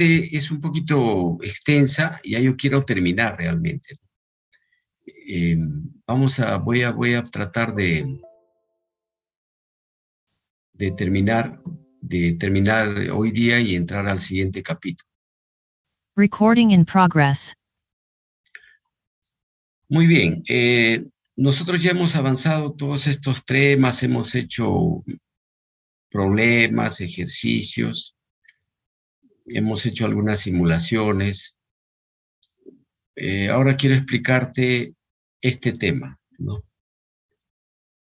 es un poquito extensa y ya yo quiero terminar realmente. Voy a tratar de terminar hoy día y entrar al siguiente capítulo. Recording in progress. Muy bien. Nosotros ya hemos avanzado todos estos temas, hemos hecho problemas, ejercicios, hemos hecho algunas simulaciones. Ahora quiero explicarte este tema, ¿no?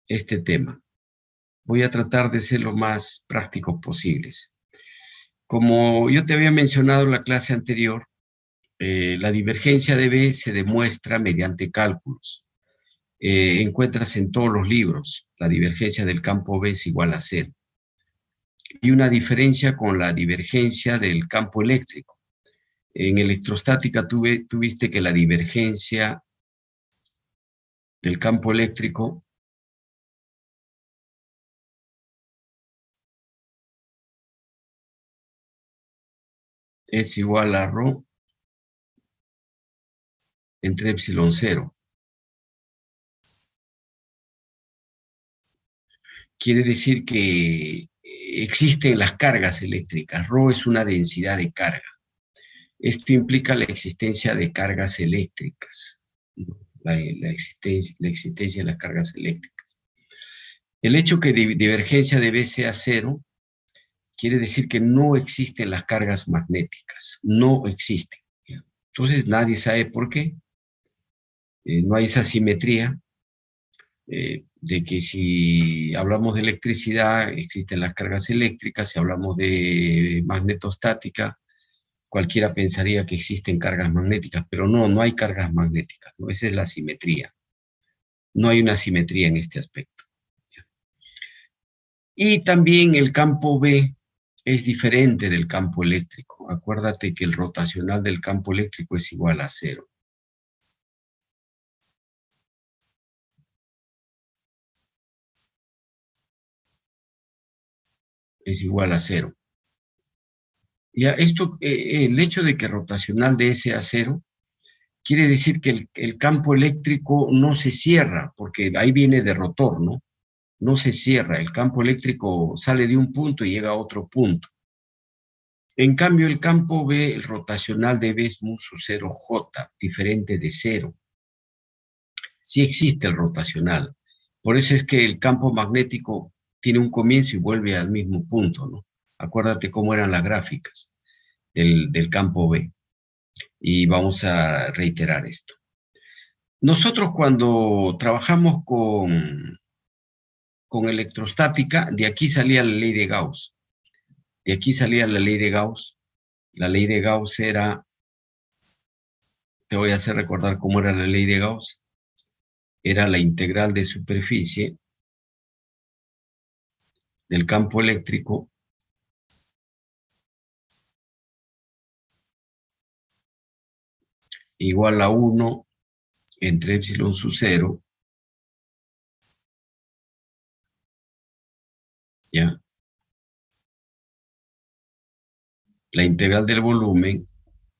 Este tema. Voy a tratar de ser lo más práctico posibles. Como yo te había mencionado en la clase anterior, la divergencia de B se demuestra mediante cálculos. Encuentras en todos los libros, la divergencia del campo B es igual a 0. Y una diferencia con la divergencia del campo eléctrico. En electrostática tuviste que la divergencia del campo eléctrico es igual a ρ entre epsilon 0. Quiere decir que existen las cargas eléctricas. Rho es una densidad de carga. Esto implica la existencia de cargas eléctricas, ¿no? La existencia de las cargas eléctricas. El hecho que divergencia de B sea 0 quiere decir que no existen las cargas magnéticas. No existen. Entonces nadie sabe por qué. No hay esa simetría. De que si hablamos de electricidad, existen las cargas eléctricas, si hablamos de magnetostática, cualquiera pensaría que existen cargas magnéticas, pero no hay cargas magnéticas, ¿no? Esa es la simetría. No hay una simetría en este aspecto. Y también el campo B es diferente del campo eléctrico. Acuérdate que el rotacional del campo eléctrico es igual a 0. Es igual a 0. Ya, el hecho de que rotacional de S a 0 quiere decir que el campo eléctrico no se cierra, porque ahí viene de rotor, ¿no? No se cierra, el campo eléctrico sale de un punto y llega a otro punto. En cambio, el campo B, el rotacional de B es mu sub 0J, diferente de 0. Sí existe el rotacional. Por eso es que el campo magnético tiene un comienzo y vuelve al mismo punto, ¿no? Acuérdate cómo eran las gráficas del campo B. Y vamos a reiterar esto. Nosotros cuando trabajamos con electrostática, de aquí salía la ley de Gauss. De aquí salía la ley de Gauss. La ley de Gauss era, te voy a hacer recordar cómo era la ley de Gauss. Era la integral de superficie del campo eléctrico igual a 1 entre epsilon sub 0, ¿ya? La integral del volumen,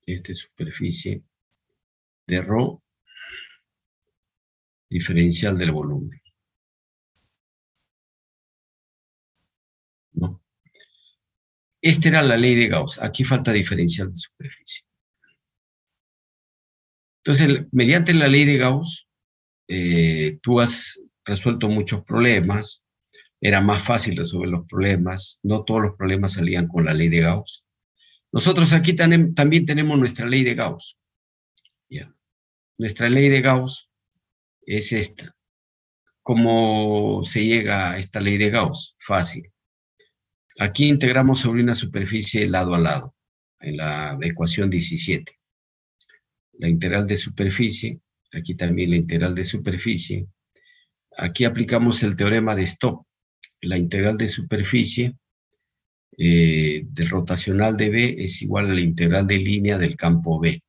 superficie, de ρ diferencial del volumen, ¿no? Esta era la ley de Gauss. Aquí falta diferencial de superficie. Entonces, mediante la ley de Gauss, tú has resuelto muchos problemas. Era más fácil resolver los problemas. No todos los problemas salían con la ley de Gauss. Nosotros aquí también tenemos nuestra ley de Gauss. ¿Ya? Nuestra ley de Gauss es esta. ¿Cómo se llega a esta ley de Gauss? Fácil. Aquí integramos sobre una superficie lado a lado, en la ecuación 17. La integral de superficie, aquí también la integral de superficie. Aquí aplicamos el teorema de Stokes. La integral de superficie del rotacional de B es igual a la integral de línea del campo B.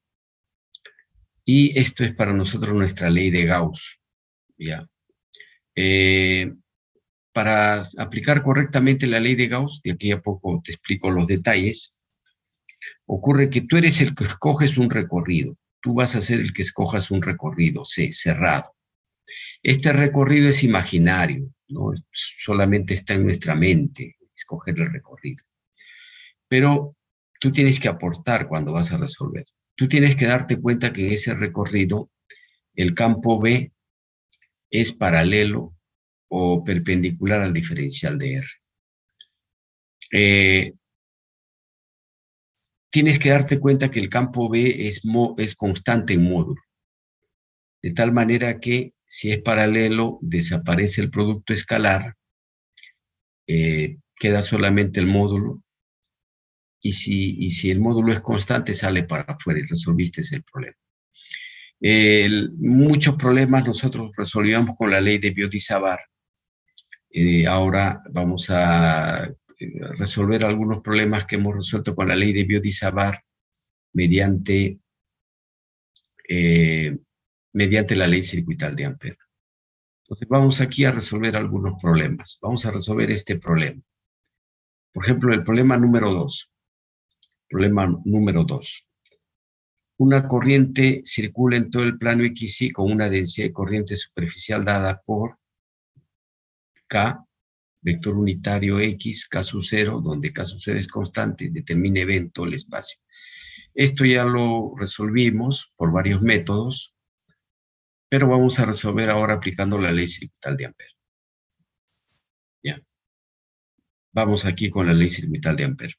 Y esto es para nosotros nuestra ley de Gauss. ¿Ya? Para aplicar correctamente la ley de Gauss, de aquí a poco te explico los detalles, ocurre que tú eres el que escoges un recorrido. Tú vas a ser el que escojas un recorrido C, cerrado. Este recorrido es imaginario, ¿no? Solamente está en nuestra mente, escoger el recorrido. Pero tú tienes que aportar cuando vas a resolver. Tú tienes que darte cuenta que en ese recorrido el campo B es paralelo o perpendicular al diferencial de R. Tienes que darte cuenta que el campo B es constante en módulo. De tal manera que si es paralelo, desaparece el producto escalar, queda solamente el módulo, y si el módulo es constante, sale para afuera y resolviste el problema. Muchos problemas nosotros resolvíamos con la ley de Biot-Savart. Ahora vamos a resolver algunos problemas que hemos resuelto con la ley de Biot-Savart mediante la ley circuital de Ampère. Entonces vamos aquí a resolver algunos problemas. Vamos a resolver este problema. Por ejemplo, el problema número 2. Problema número 2. Una corriente circula en todo el plano XY con una densidad de corriente superficial dada por K, vector unitario X, K sub 0, donde K sub 0 es constante, determina B todo el espacio. Esto ya lo resolvimos por varios métodos, pero vamos a resolver ahora aplicando la ley circuital de Ampère. Ya. Vamos aquí con la ley circuital de Ampère.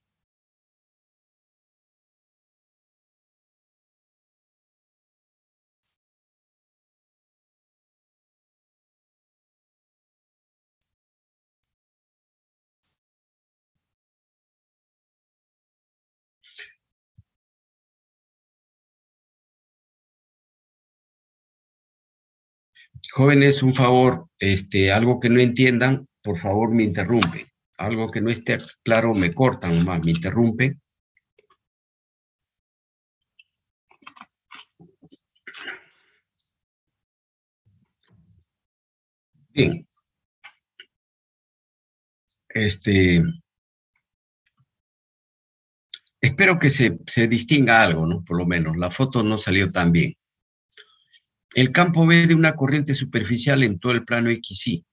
Jóvenes, un favor, algo que no entiendan, por favor me interrumpen. Algo que no esté claro, me cortan más, me interrumpen. Bien. Espero que se distinga algo, ¿no? Por lo menos, la foto no salió tan bien. El campo B de una corriente superficial en todo el plano XY.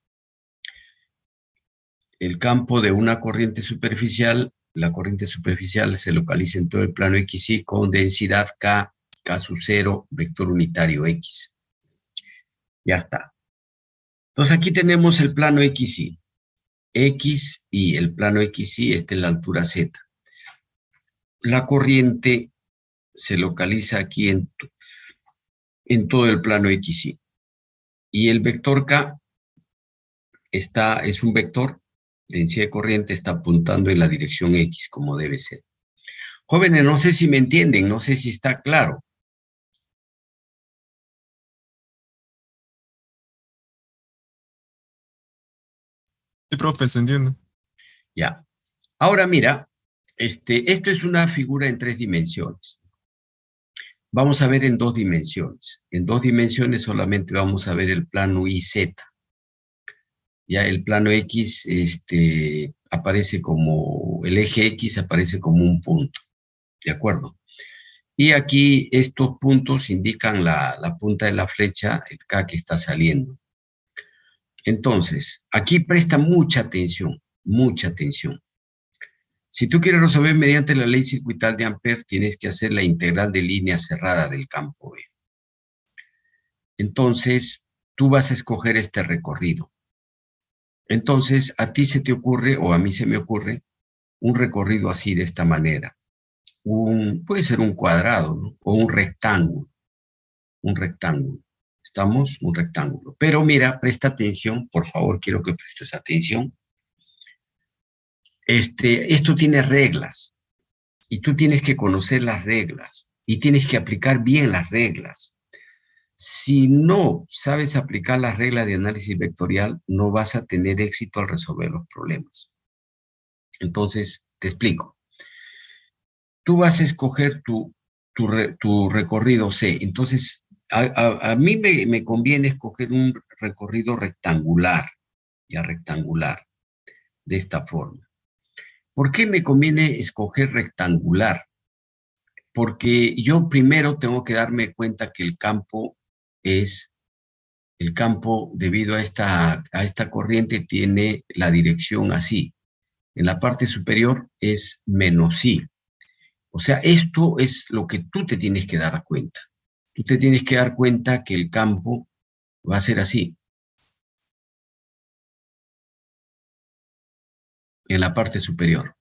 El campo de una corriente superficial, la corriente superficial se localiza en todo el plano XY con densidad K, K sub 0, vector unitario X. Ya está. Entonces aquí tenemos el plano XY. X y el plano XY está en la altura Z. La corriente se localiza aquí en todo el plano XY. Y el vector K es un vector, densidad de corriente, está apuntando en la dirección X, como debe ser. Jóvenes, no sé si me entienden, no sé si está claro. Sí, profe, se entiende. Ya. Ahora mira, esto es una figura en 3 dimensiones. Vamos a ver en 2 dimensiones. En 2 dimensiones solamente vamos a ver el plano YZ. Ya el plano X aparece como, el eje X aparece como un punto. ¿De acuerdo? Y aquí estos puntos indican la punta de la flecha, el K que está saliendo. Entonces, aquí presta mucha atención, mucha atención. Si tú quieres resolver mediante la ley circuital de Ampère, tienes que hacer la integral de línea cerrada del campo B. Entonces, tú vas a escoger este recorrido. Entonces, a ti se te ocurre, o a mí se me ocurre, un recorrido así, de esta manera. Puede ser un cuadrado, ¿no? O un rectángulo. Un rectángulo. ¿Estamos? Un rectángulo. Pero mira, presta atención, por favor, quiero que prestes atención. Esto tiene reglas. Y tú tienes que conocer las reglas. Y tienes que aplicar bien las reglas. Si no sabes aplicar las reglas de análisis vectorial, no vas a tener éxito al resolver los problemas. Entonces, te explico. Tú vas a escoger tu recorrido C. Entonces, a mí me conviene escoger un recorrido rectangular, ya rectangular, de esta forma. ¿Por qué me conviene escoger rectangular? porque yo primero tengo que darme cuenta que el campo debido a esta corriente tiene la dirección así. En la parte superior es menos i. O sea, esto es lo que tú te tienes que dar cuenta. Tú te tienes que dar cuenta que el campo va a ser así. En la parte superior.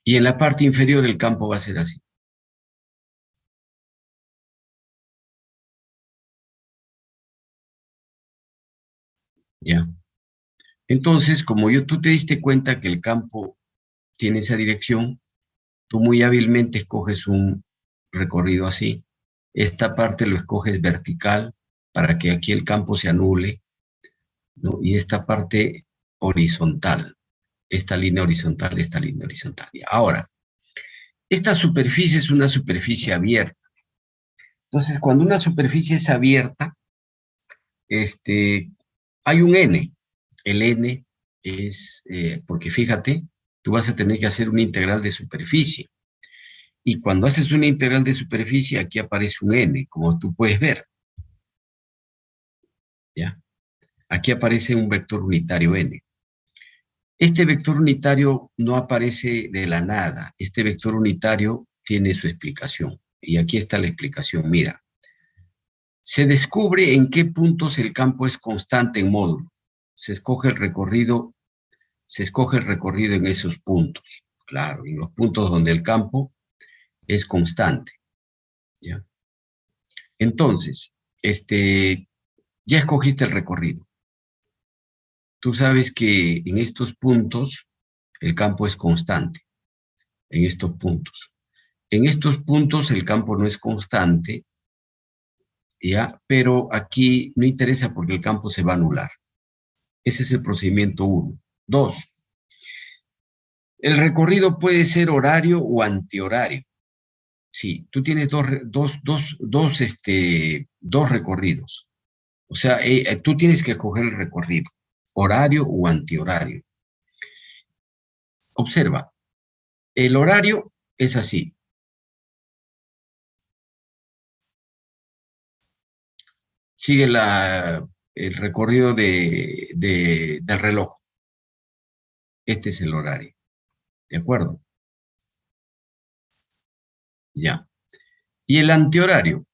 Y en la parte inferior el campo va a ser así. ¿Ya? Entonces, como tú te diste cuenta que el campo tiene esa dirección, tú muy hábilmente escoges un recorrido así. Esta parte lo escoges vertical para que aquí el campo se anule, ¿no? Y esta parte horizontal. Esta línea horizontal, esta línea horizontal. Y ahora, esta superficie es una superficie abierta. Entonces, cuando una superficie es abierta, hay un n. El n es, porque fíjate, tú vas a tener que hacer una integral de superficie. Y cuando haces una integral de superficie, aquí aparece un n, como tú puedes ver. ¿Ya? Aquí aparece un vector unitario n. Este vector unitario no aparece de la nada. Este vector unitario tiene su explicación. Y aquí está la explicación. Mira, se descubre en qué puntos el campo es constante en módulo. Se escoge el recorrido en esos puntos. Claro, en los puntos donde el campo es constante. ¿Ya? Entonces, ya escogiste el recorrido. Tú sabes que en estos puntos el campo es constante. En estos puntos. En estos puntos el campo no es constante, ¿ya? Pero aquí no interesa porque el campo se va a anular. Ese es el procedimiento 1. 2. El recorrido puede ser horario o antihorario. Sí, tú tienes dos recorridos. O sea, tú tienes que escoger el recorrido, horario o antihorario. Observa, el horario es así. Sigue el recorrido del reloj. Este es el horario. ¿De acuerdo? Ya. Y el antihorario.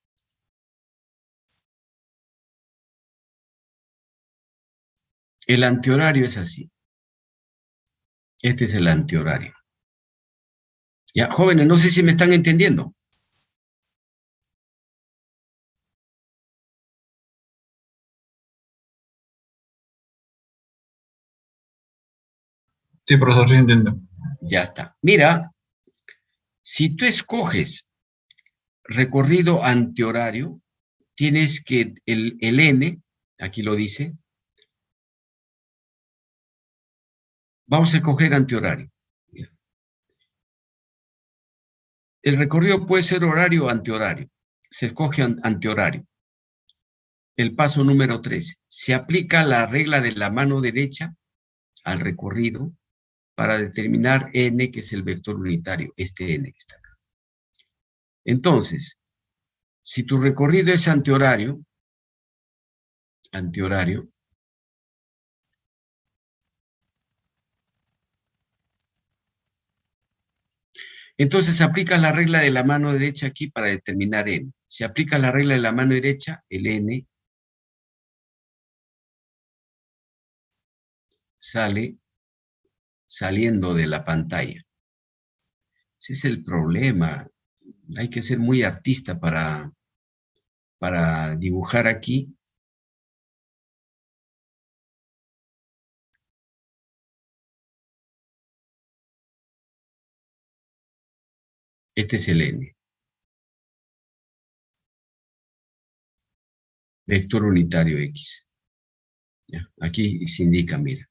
El antihorario es así. Este es el antihorario. Ya, jóvenes, no sé si me están entendiendo. Sí, profesor, sí entiendo. Ya está. Mira, si tú escoges recorrido antihorario, tienes que el n, aquí lo dice, vamos a escoger antihorario. El recorrido puede ser horario o antihorario. Se escoge antihorario. El paso número 3. Se aplica la regla de la mano derecha al recorrido para determinar n, que es el vector unitario, este n que está acá. Entonces, si tu recorrido es antihorario, entonces aplica la regla de la mano derecha aquí para determinar n. Si aplica la regla de la mano derecha, el n sale saliendo de la pantalla. Ese es el problema. Hay que ser muy artista para dibujar aquí. Este es el n. Vector unitario x. ¿Ya? Aquí se indica, mira.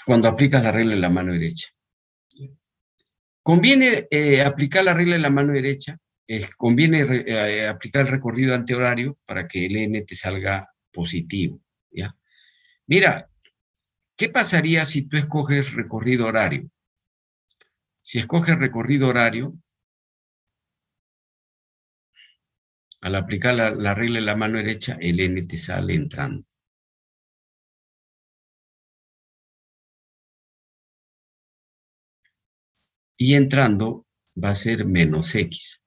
Cuando aplicas la regla de la mano derecha. Conviene aplicar la regla de la mano derecha. Conviene aplicar el recorrido antihorario para que el n te salga positivo. ¿Ya? Mira, ¿qué pasaría si tú escoges recorrido horario? Si escoges recorrido horario, al aplicar la regla de la mano derecha, el n te sale entrando. Y entrando va a ser menos x.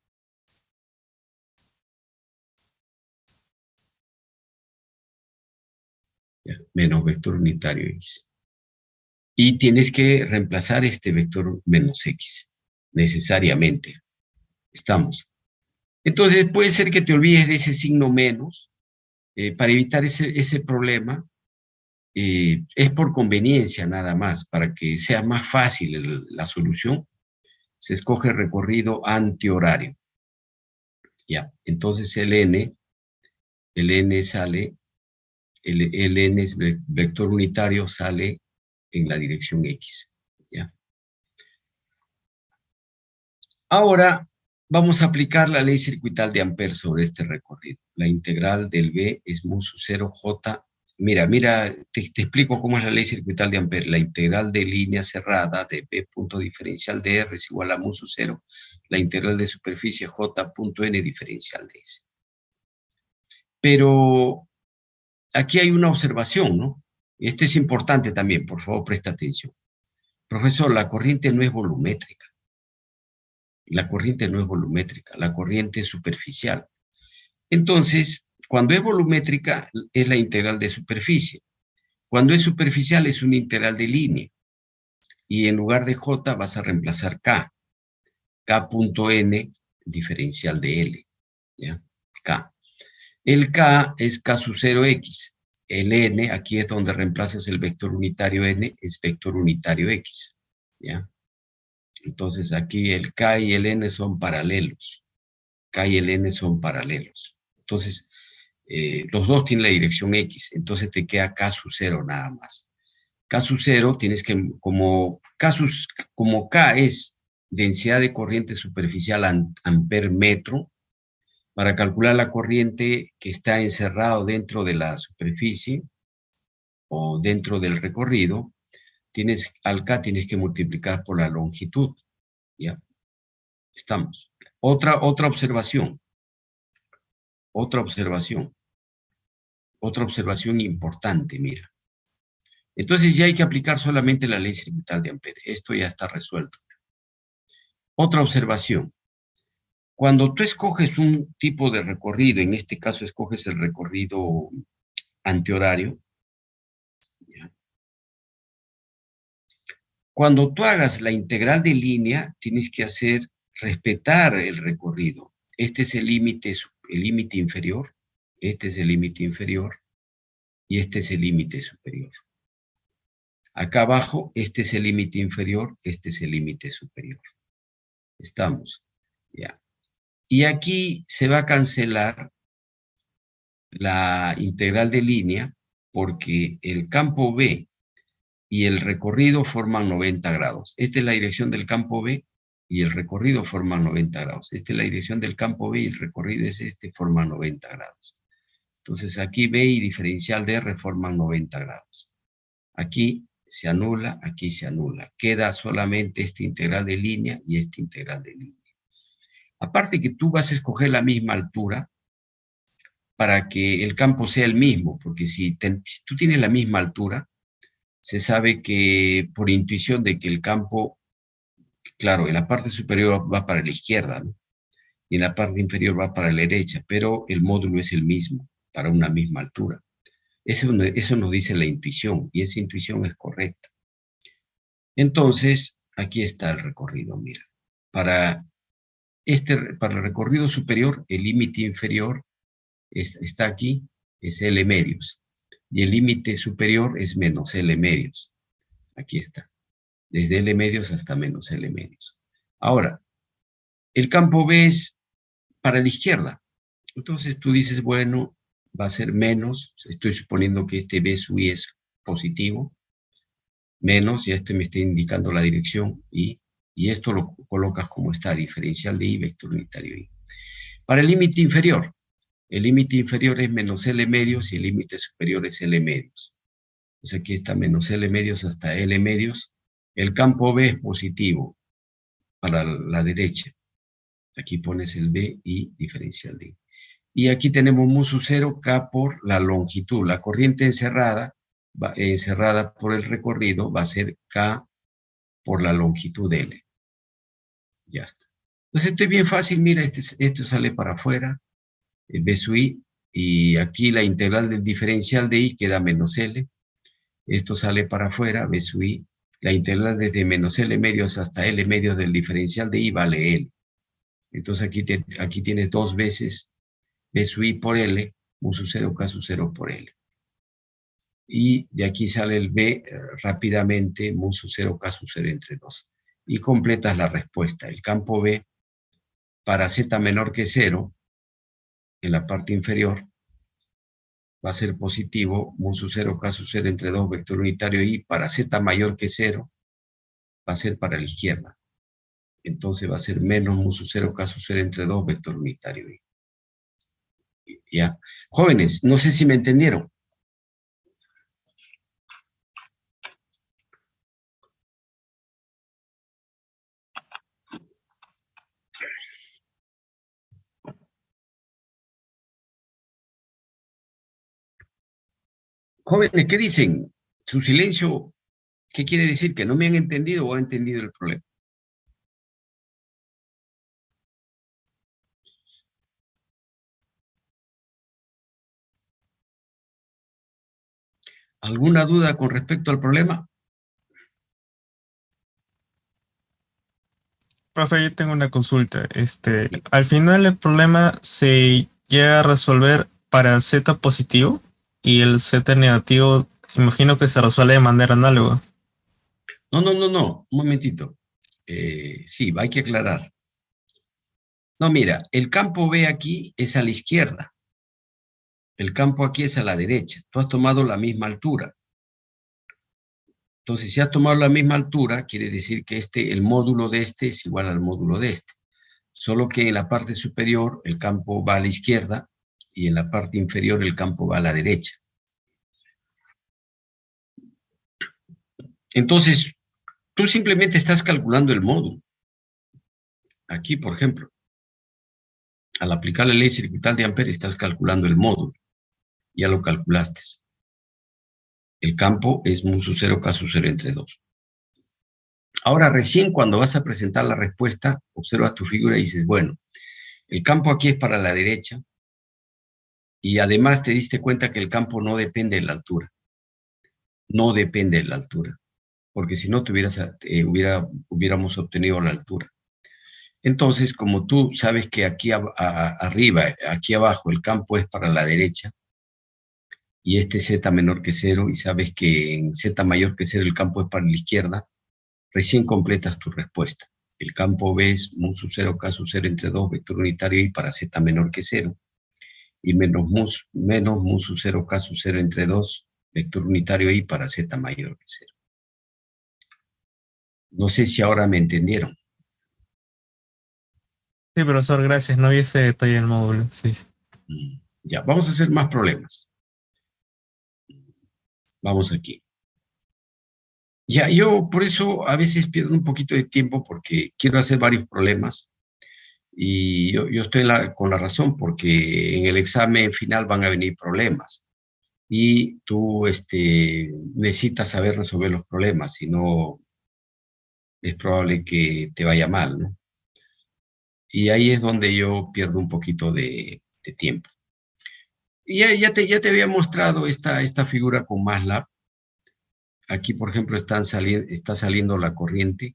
Ya, menos vector unitario x. Y tienes que reemplazar este vector menos x, necesariamente. Estamos. Entonces puede ser que te olvides de ese signo menos. Para evitar ese problema, es por conveniencia nada más, para que sea más fácil la solución, se escoge recorrido antihorario. Ya, entonces el n sale, el n es vector unitario, sale en la dirección x. ¿Ya? Ahora vamos a aplicar la ley circuital de Ampère sobre este recorrido. La integral del B es mu sub 0 j. Mira, te explico cómo es la ley circuital de Ampère. La integral de línea cerrada de B punto diferencial de R es igual a mu sub 0. La integral de superficie J punto N diferencial de S. Pero aquí hay una observación, ¿no? Este es importante también, por favor, presta atención. Profesor, la corriente no es volumétrica. La corriente no es volumétrica, la corriente es superficial. Entonces, cuando es volumétrica, es la integral de superficie. Cuando es superficial, es una integral de línea. Y en lugar de J vas a reemplazar K. K.N diferencial de L. ¿Ya? K. El K es K sub 0x. El N, aquí es donde reemplazas el vector unitario N, es vector unitario X. ¿Ya? Entonces aquí el K y el N son paralelos. K y el N son paralelos. Entonces, los dos tienen la dirección X. Entonces te queda K sub 0 nada más. K sub 0 tienes que, como K es densidad de corriente superficial amper metro, para calcular la corriente que está encerrado dentro de la superficie o dentro del recorrido, al K tienes que multiplicar por la longitud. ¿Ya? Estamos. Otra observación. Otra observación importante, mira. Entonces ya hay que aplicar solamente la ley circuital de Ampère. Esto ya está resuelto. Otra observación. Cuando tú escoges un tipo de recorrido, en este caso escoges el recorrido antihorario, ¿ya? Cuando tú hagas la integral de línea, tienes que respetar el recorrido. Este es el límite inferior, este es el límite inferior y este es el límite superior. Acá abajo, este es el límite inferior, este es el límite superior. Estamos, ya. Y aquí se va a cancelar la integral de línea porque el campo B y el recorrido forman 90 grados. Esta es la dirección del campo B y el recorrido forman 90 grados. Esta es la dirección del campo B y el recorrido es este, forman 90 grados. Entonces aquí B y diferencial de R forman 90 grados. Aquí se anula, aquí se anula. Queda solamente esta integral de línea y esta integral de línea. Aparte que tú vas a escoger la misma altura para que el campo sea el mismo, porque si tú tienes la misma altura, se sabe que por intuición de que el campo, claro, en la parte superior va para la izquierda, ¿no? Y en la parte inferior va para la derecha, pero el módulo es el mismo, para una misma altura. Eso nos dice la intuición, y esa intuición es correcta. Entonces, aquí está el recorrido, mira. Para el recorrido superior, el límite inferior está aquí, es L medios. Y el límite superior es menos L medios. Aquí está. Desde L medios hasta menos L medios. Ahora, el campo B es para la izquierda. Entonces tú dices, bueno, va a ser menos. Estoy suponiendo que este B sub I es positivo. Menos, y este me está indicando la dirección I. Y esto lo colocas como está, diferencial de I, vector unitario I. Para el límite inferior es menos L medios y el límite superior es L medios. Entonces aquí está menos L medios hasta L medios. El campo B es positivo. para la derecha. Aquí pones el B y diferencial de I. Y aquí tenemos mu sub 0 K por la longitud. La corriente encerrada por el recorrido va a ser K por la longitud L. Ya está. Entonces esto es bien fácil. Mira, esto sale para afuera. B sub I. Y aquí la integral del diferencial de I queda menos L. Esto sale para afuera, B sub I. La integral desde menos L medios hasta L medios del diferencial de I vale L. Entonces aquí tienes dos veces B sub I por L, mu sub 0 K sub 0 por L. Y de aquí sale el B rápidamente, mu sub 0 K sub 0 entre 2. Y completas la respuesta. El campo B para Z menor que 0, en la parte inferior, va a ser positivo, mu sub 0 K sub 0 entre 2 vector unitario I. Para Z mayor que 0, va a ser para la izquierda. Entonces va a ser menos mu sub 0 K sub 0 entre 2 vector unitario I. ¿Ya? Jóvenes, no sé si me entendieron. Jóvenes, ¿qué dicen? Su silencio, ¿qué quiere decir? ¿Que no me han entendido o han entendido el problema? ¿Alguna duda con respecto al problema? Profe, yo tengo una consulta. Al final el problema se llega a resolver para Z positivo y el Z negativo, imagino que se resuelve de manera análoga. No, un momentito. Sí, hay que aclarar. No, mira, el campo B aquí es a la izquierda. El campo aquí es a la derecha. Tú has tomado la misma altura. Entonces, si has tomado la misma altura, quiere decir que el módulo de este es igual al módulo de este. Solo que en la parte superior el campo va a la izquierda y en la parte inferior el campo va a la derecha. Entonces, tú simplemente estás calculando el módulo. Aquí, por ejemplo, al aplicar la ley circuital de Ampere, estás calculando el módulo. Ya lo calculaste. El campo es mu sub 0 K sub 0 entre 2. Ahora, recién cuando vas a presentar la respuesta, observas tu figura y dices, bueno, el campo aquí es para la derecha y además te diste cuenta que el campo no depende de la altura. No depende de la altura, porque si no hubiéramos obtenido la altura. Entonces, como tú sabes que aquí arriba, aquí abajo, el campo es para la derecha, y este Z menor que 0, y sabes que en Z mayor que 0 el campo es para la izquierda, recién completas tu respuesta. El campo B es mu sub 0 K sub 0 entre 2 vector unitario I para Z menor que 0, y menos mu sub 0 K sub 0 entre 2 vector unitario I para Z mayor que 0. No sé si ahora me entendieron. Sí, profesor, gracias. No vi ese detalle del módulo. Sí. Ya, vamos a hacer más problemas. Vamos aquí. Ya, yo por eso a veces pierdo un poquito de tiempo porque quiero hacer varios problemas y yo estoy con la razón porque en el examen final van a venir problemas y tú necesitas saber resolver los problemas, si no es probable que te vaya mal, ¿no? Y ahí es donde yo pierdo un poquito de tiempo. Y ya te había mostrado esta figura con MATLAB. Aquí, por ejemplo, está saliendo la corriente.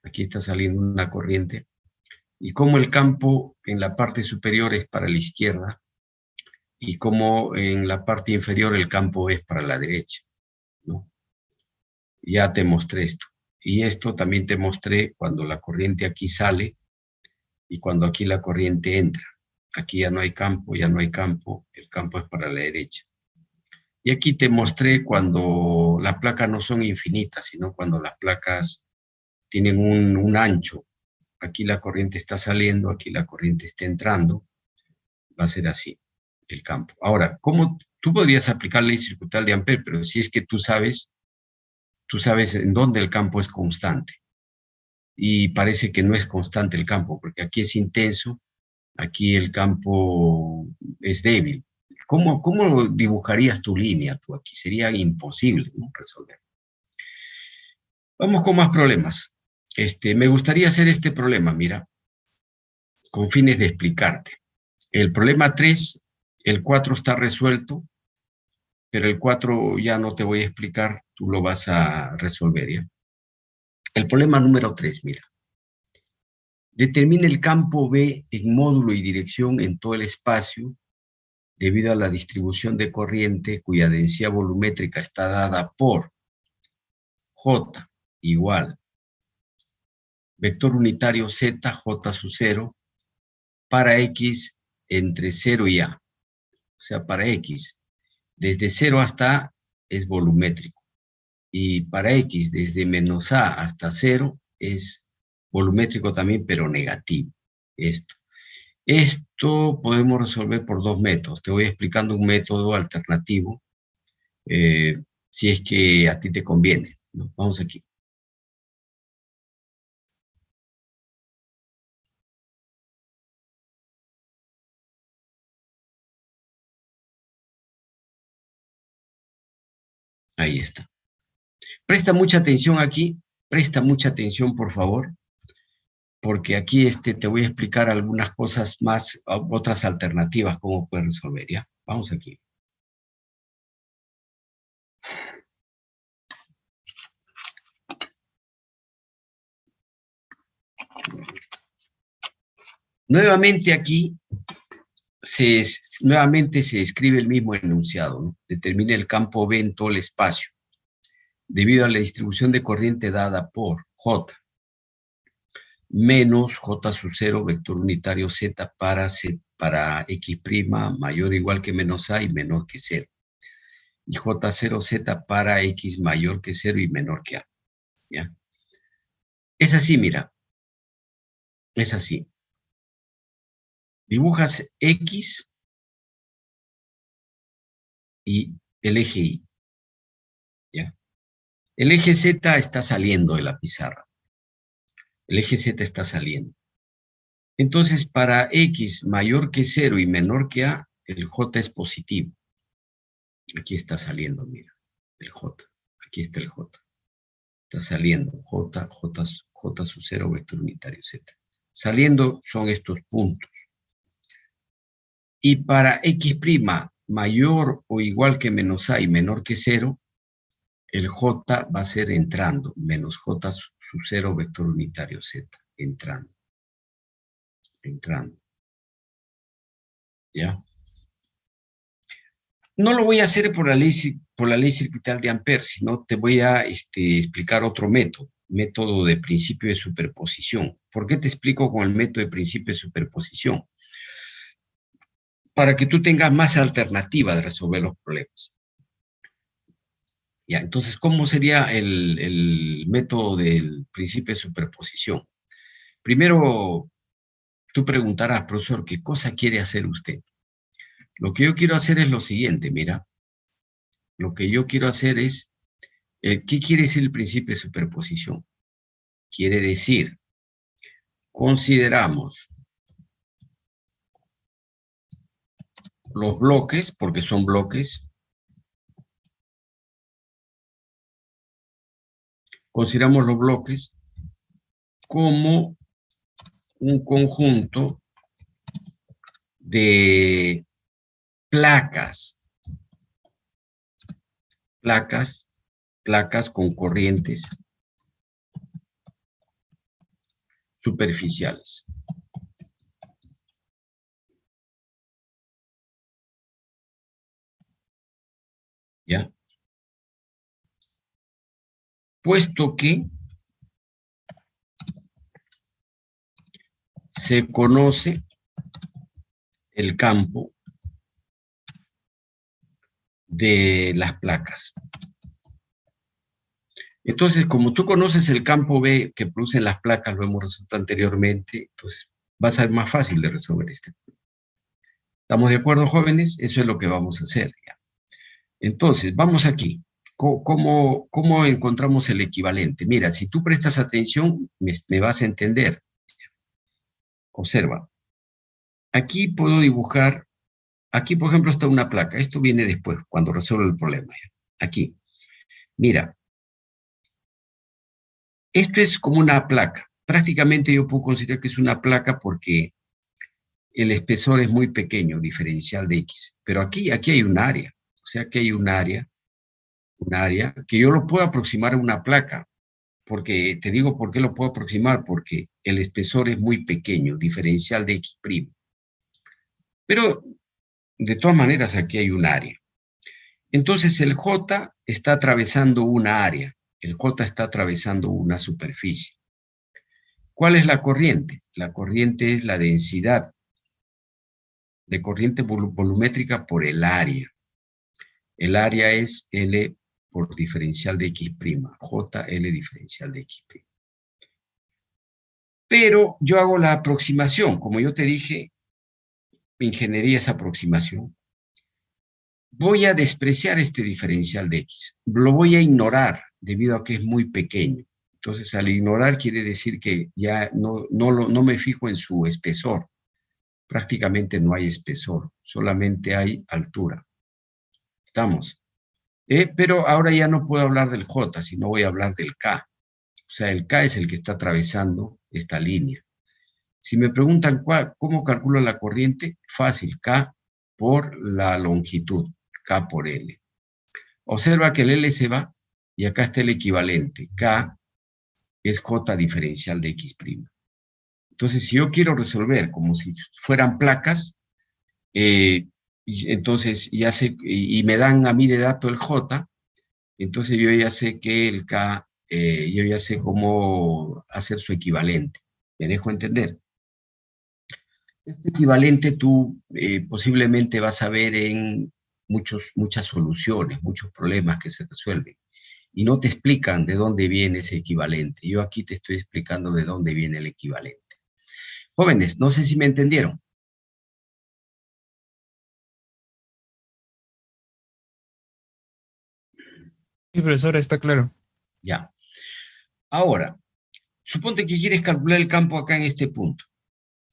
Aquí está saliendo una corriente. Y cómo el campo en la parte superior es para la izquierda y cómo en la parte inferior el campo es para la derecha, ¿no? Ya te mostré esto. Y esto también te mostré cuando la corriente aquí sale y cuando aquí la corriente entra. Aquí ya no hay campo, el campo es para la derecha. Y aquí te mostré cuando las placas no son infinitas, sino cuando las placas tienen un ancho. Aquí la corriente está saliendo, aquí la corriente está entrando. Va a ser así, el campo. Ahora, ¿cómo tú podrías aplicar la ley circuital de Ampere? Pero si es que tú sabes en dónde el campo es constante. y parece que no es constante el campo, porque aquí es intenso, aquí el campo es débil. ¿Cómo dibujarías tu línea tú aquí? Sería imposible, ¿no?, resolver. Vamos con más problemas. Me gustaría hacer este problema, mira, con fines de explicarte. El problema 3, el 4 está resuelto, pero el 4 ya no te voy a explicar, tú lo vas a resolver, ¿ya? El problema número 3, mira. Determina el campo B en módulo y dirección en todo el espacio debido a la distribución de corriente cuya densidad volumétrica está dada por J igual vector unitario Z, J sub 0, para X entre 0 y A. O sea, para X, desde 0 hasta A es volumétrico. Y para X, desde menos A hasta 0, es volumétrico también, pero negativo. Esto podemos resolver por dos métodos. Te voy explicando un método alternativo, si es que a ti te conviene, ¿no? Vamos aquí. Ahí está. Presta mucha atención aquí, presta mucha atención, por favor, porque aquí te voy a explicar algunas cosas más, otras alternativas, cómo puedes resolver, ¿ya? Vamos aquí. Nuevamente aquí, nuevamente se escribe el mismo enunciado, ¿no? Determina el campo B en todo el espacio, debido a la distribución de corriente dada por J menos J sub 0, vector unitario Z para X' mayor o igual que menos A y menor que 0. Y J0Z para X mayor que 0 y menor que A. ¿Ya? Es así, mira. Es así. Dibujas X y el eje Y. ¿Ya? El eje Z está saliendo de la pizarra. El eje Z está saliendo. Entonces, para X mayor que 0 y menor que A, el J es positivo. Aquí está saliendo, mira, el J. Aquí está el J. Está saliendo J sub 0, vector unitario Z. Saliendo son estos puntos. Y para X' mayor o igual que menos A y menor que 0, el J va a ser entrando, menos J sub 0, vector unitario Z, entrando. ¿Ya? No lo voy a hacer por la ley circuital de Ampère, sino te voy a explicar otro método de principio de superposición. ¿Por qué te explico con el método de principio de superposición? Para que tú tengas más alternativa de resolver los problemas. Ya, entonces, ¿cómo sería el método del principio de superposición? Primero, tú preguntarás, profesor, ¿qué cosa quiere hacer usted? Lo que yo quiero hacer es lo siguiente, mira. Lo que yo quiero hacer es, ¿qué quiere decir el principio de superposición? Quiere decir, consideramos los bloques, porque son bloques, consideramos los bloques como un conjunto de placas con corrientes superficiales. ¿Ya? Puesto que se conoce el campo de las placas. Entonces, como tú conoces el campo B que producen las placas, lo hemos resuelto anteriormente, entonces va a ser más fácil de resolver este problema. ¿Estamos de acuerdo, jóvenes? Eso es lo que vamos a hacer. ¿Ya? Entonces, vamos aquí. ¿Cómo encontramos el equivalente? Mira, si tú prestas atención, me vas a entender. Observa. Aquí puedo dibujar, aquí por ejemplo está una placa. Esto viene después, cuando resuelvo el problema. Aquí. Mira. Esto es como una placa. Prácticamente yo puedo considerar que es una placa porque el espesor es muy pequeño, diferencial de X. Pero aquí hay un área. O sea que hay un área que yo lo puedo aproximar a una placa. Porque te digo por qué lo puedo aproximar, porque el espesor es muy pequeño, diferencial de X'. Pero de todas maneras aquí hay un área. Entonces el J está atravesando una área. El J está atravesando una superficie. ¿Cuál es la corriente? La corriente es la densidad de corriente volumétrica por el área. El área es L por diferencial de X', JL diferencial de X'. Pero yo hago la aproximación, como yo te dije, ingeniería es aproximación. Voy a despreciar este diferencial de X. Lo voy a ignorar debido a que es muy pequeño. Entonces, al ignorar quiere decir que ya no me fijo en su espesor. Prácticamente no hay espesor, solamente hay altura. ¿Estamos? Pero ahora ya no puedo hablar del J, sino voy a hablar del K. O sea, el K es el que está atravesando esta línea. Si me preguntan cómo calculo la corriente, fácil, K por la longitud, K por L. Observa que el L se va y acá está el equivalente. K es J diferencial de X'. Entonces, si yo quiero resolver como si fueran placas, entonces ya sé, y me dan a mí de dato el J, entonces yo ya sé que el K, yo ya sé cómo hacer su equivalente. ¿Me dejo entender? Este equivalente tú posiblemente vas a ver en muchas soluciones, muchos problemas que se resuelven. Y no te explican de dónde viene ese equivalente. Yo aquí te estoy explicando de dónde viene el equivalente. Jóvenes, no sé si me entendieron. Sí, profesor, está claro. Ya. Ahora, suponte que quieres calcular el campo acá en este punto.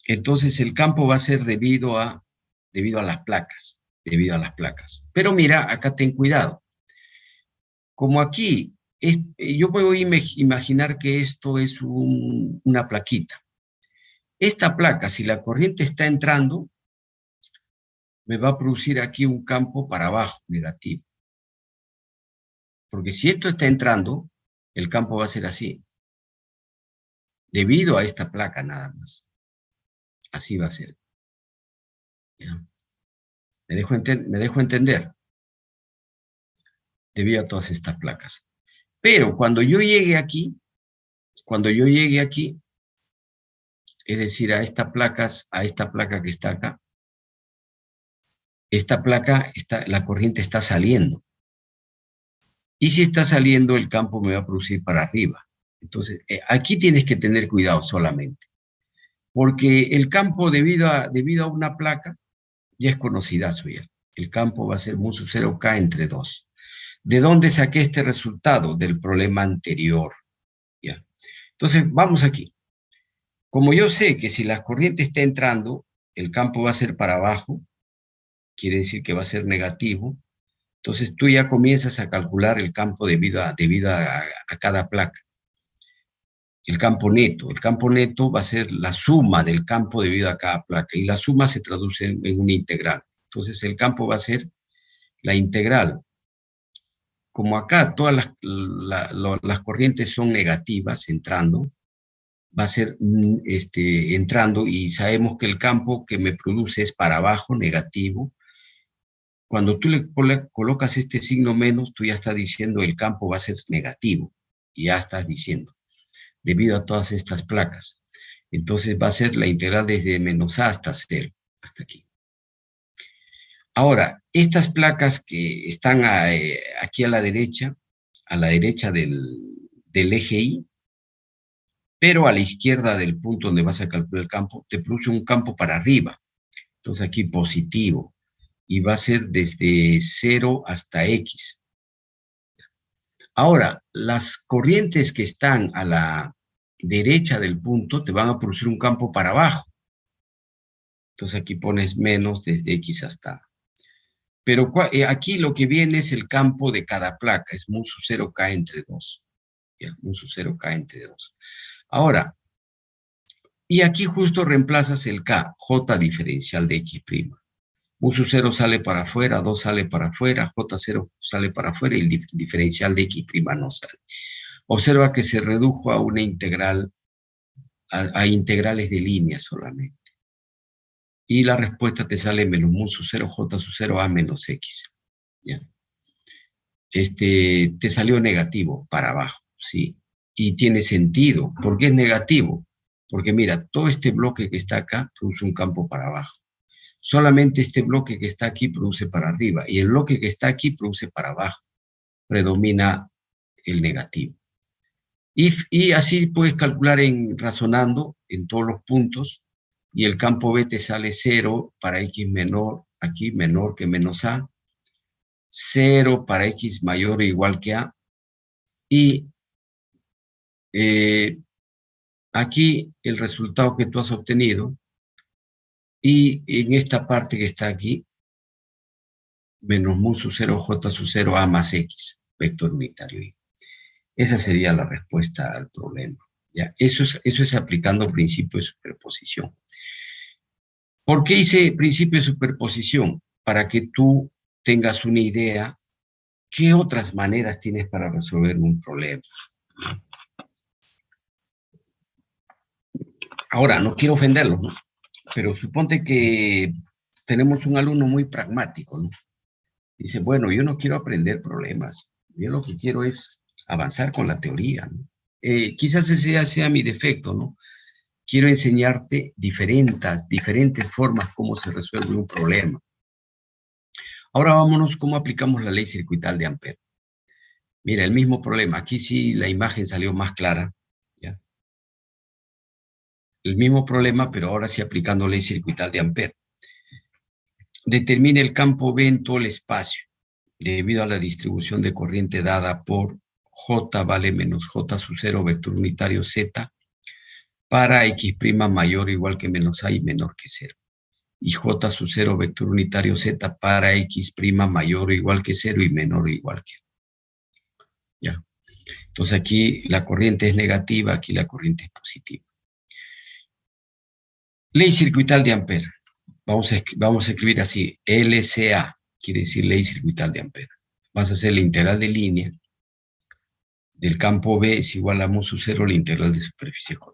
Entonces el campo va a ser debido a las placas, Pero mira, acá ten cuidado. Como aquí, yo puedo imaginar que esto es una plaquita. Esta placa, si la corriente está entrando, me va a producir aquí un campo para abajo, negativo. Porque si esto está entrando, el campo va a ser así. Debido a esta placa nada más. Así va a ser. ¿Ya? ¿Me dejo entender? Debido a todas estas placas. Pero cuando yo llegue aquí, es decir, a esta placa que está acá, esta placa, la corriente está saliendo. Y si está saliendo, el campo me va a producir para arriba. Entonces, aquí tienes que tener cuidado solamente. Porque el campo, debido a una placa, ya es conocidazo ya. El campo va a ser mu sub 0K entre 2. ¿De dónde saqué este resultado? Del problema anterior. ¿Ya? Entonces, vamos aquí. Como yo sé que si la corriente está entrando, el campo va a ser para abajo, quiere decir que va a ser negativo, entonces tú ya comienzas a calcular el campo debido a cada placa. El campo neto va a ser la suma del campo debido a cada placa, y la suma se traduce en una integral. Entonces el campo va a ser la integral. Como acá todas las corrientes son negativas entrando, va a ser entrando, y sabemos que el campo que me produce es para abajo, negativo. Cuando tú le colocas este signo menos, tú ya estás diciendo el campo va a ser negativo, y ya estás diciendo, debido a todas estas placas. Entonces va a ser la integral desde menos a hasta 0, hasta aquí. Ahora, estas placas que están aquí a la derecha del eje Y, pero a la izquierda del punto donde vas a calcular el campo, te produce un campo para arriba. Entonces aquí positivo. Y va a ser desde 0 hasta X. Ahora, las corrientes que están a la derecha del punto te van a producir un campo para abajo. Entonces aquí pones menos desde X hasta A. Pero aquí lo que viene es el campo de cada placa, es mu sub 0 K entre 2. ¿Ya? Mu sub 0 K entre 2. Ahora, y aquí justo reemplazas el K, J diferencial de X'. Mu sub 0 sale para afuera, 2 sale para afuera, J0 sale para afuera y el diferencial de X' no sale. Observa que se redujo a una integral, a integrales de línea solamente. Y la respuesta te sale menos mu sub 0, J sub 0, A menos X. ¿Ya? Te salió negativo para abajo, ¿sí? Y tiene sentido. ¿Por qué es negativo? Porque mira, todo este bloque que está acá produce un campo para abajo. Solamente este bloque que está aquí produce para arriba. Y el bloque que está aquí produce para abajo. Predomina el negativo. Y así puedes calcular razonando en todos los puntos. Y el campo B te sale 0 para X menor, aquí menor que menos A. 0 para X mayor o igual que A. Y aquí el resultado que tú has obtenido. Y en esta parte que está aquí, menos mu sub 0, J sub 0, A más X, vector unitario Y. Esa sería la respuesta al problema. ¿Ya? Eso es aplicando principio de superposición. ¿Por qué hice principio de superposición? Para que tú tengas una idea qué otras maneras tienes para resolver un problema. Ahora, no quiero ofenderlo, ¿no? Pero suponte que tenemos un alumno muy pragmático, ¿no? Dice, bueno, yo no quiero aprender problemas. Yo lo que quiero es avanzar con la teoría, ¿no? Quizás ese sea mi defecto, ¿no? Quiero enseñarte diferentes formas cómo se resuelve un problema. Ahora vámonos cómo aplicamos la ley circuital de Ampère. Mira, el mismo problema. Aquí sí la imagen salió más clara. ¿Ya? El mismo problema, pero ahora sí aplicando ley circuital de Ampère. Determina el campo B en todo el espacio, debido a la distribución de corriente dada por J vale menos J sub 0 vector unitario Z para X' mayor o igual que menos A y menor que 0. Y J sub 0 vector unitario Z para X' mayor o igual que 0 y menor o igual que 0. ¿Ya? Entonces aquí la corriente es negativa, aquí la corriente es positiva. Ley circuital de Ampère. Vamos a escribir así, LCA, quiere decir ley circuital de Ampère. Vas a hacer la integral de línea del campo B es igual a mu sub 0 la integral de superficie J.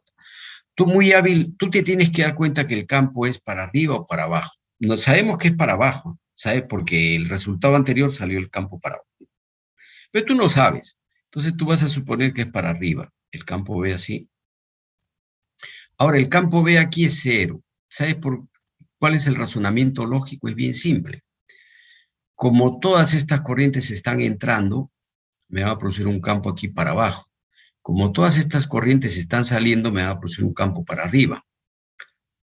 Tú muy hábil, tú te tienes que dar cuenta que el campo es para arriba o para abajo. No sabemos que es para abajo, ¿sabes? Porque el resultado anterior salió el campo para abajo. Pero tú no sabes. Entonces tú vas a suponer que es para arriba. El campo B así. Ahora, el campo B aquí es 0. ¿Sabes cuál es el razonamiento lógico? Es bien simple. Como todas estas corrientes están entrando, me va a producir un campo aquí para abajo. Como todas estas corrientes están saliendo, me va a producir un campo para arriba.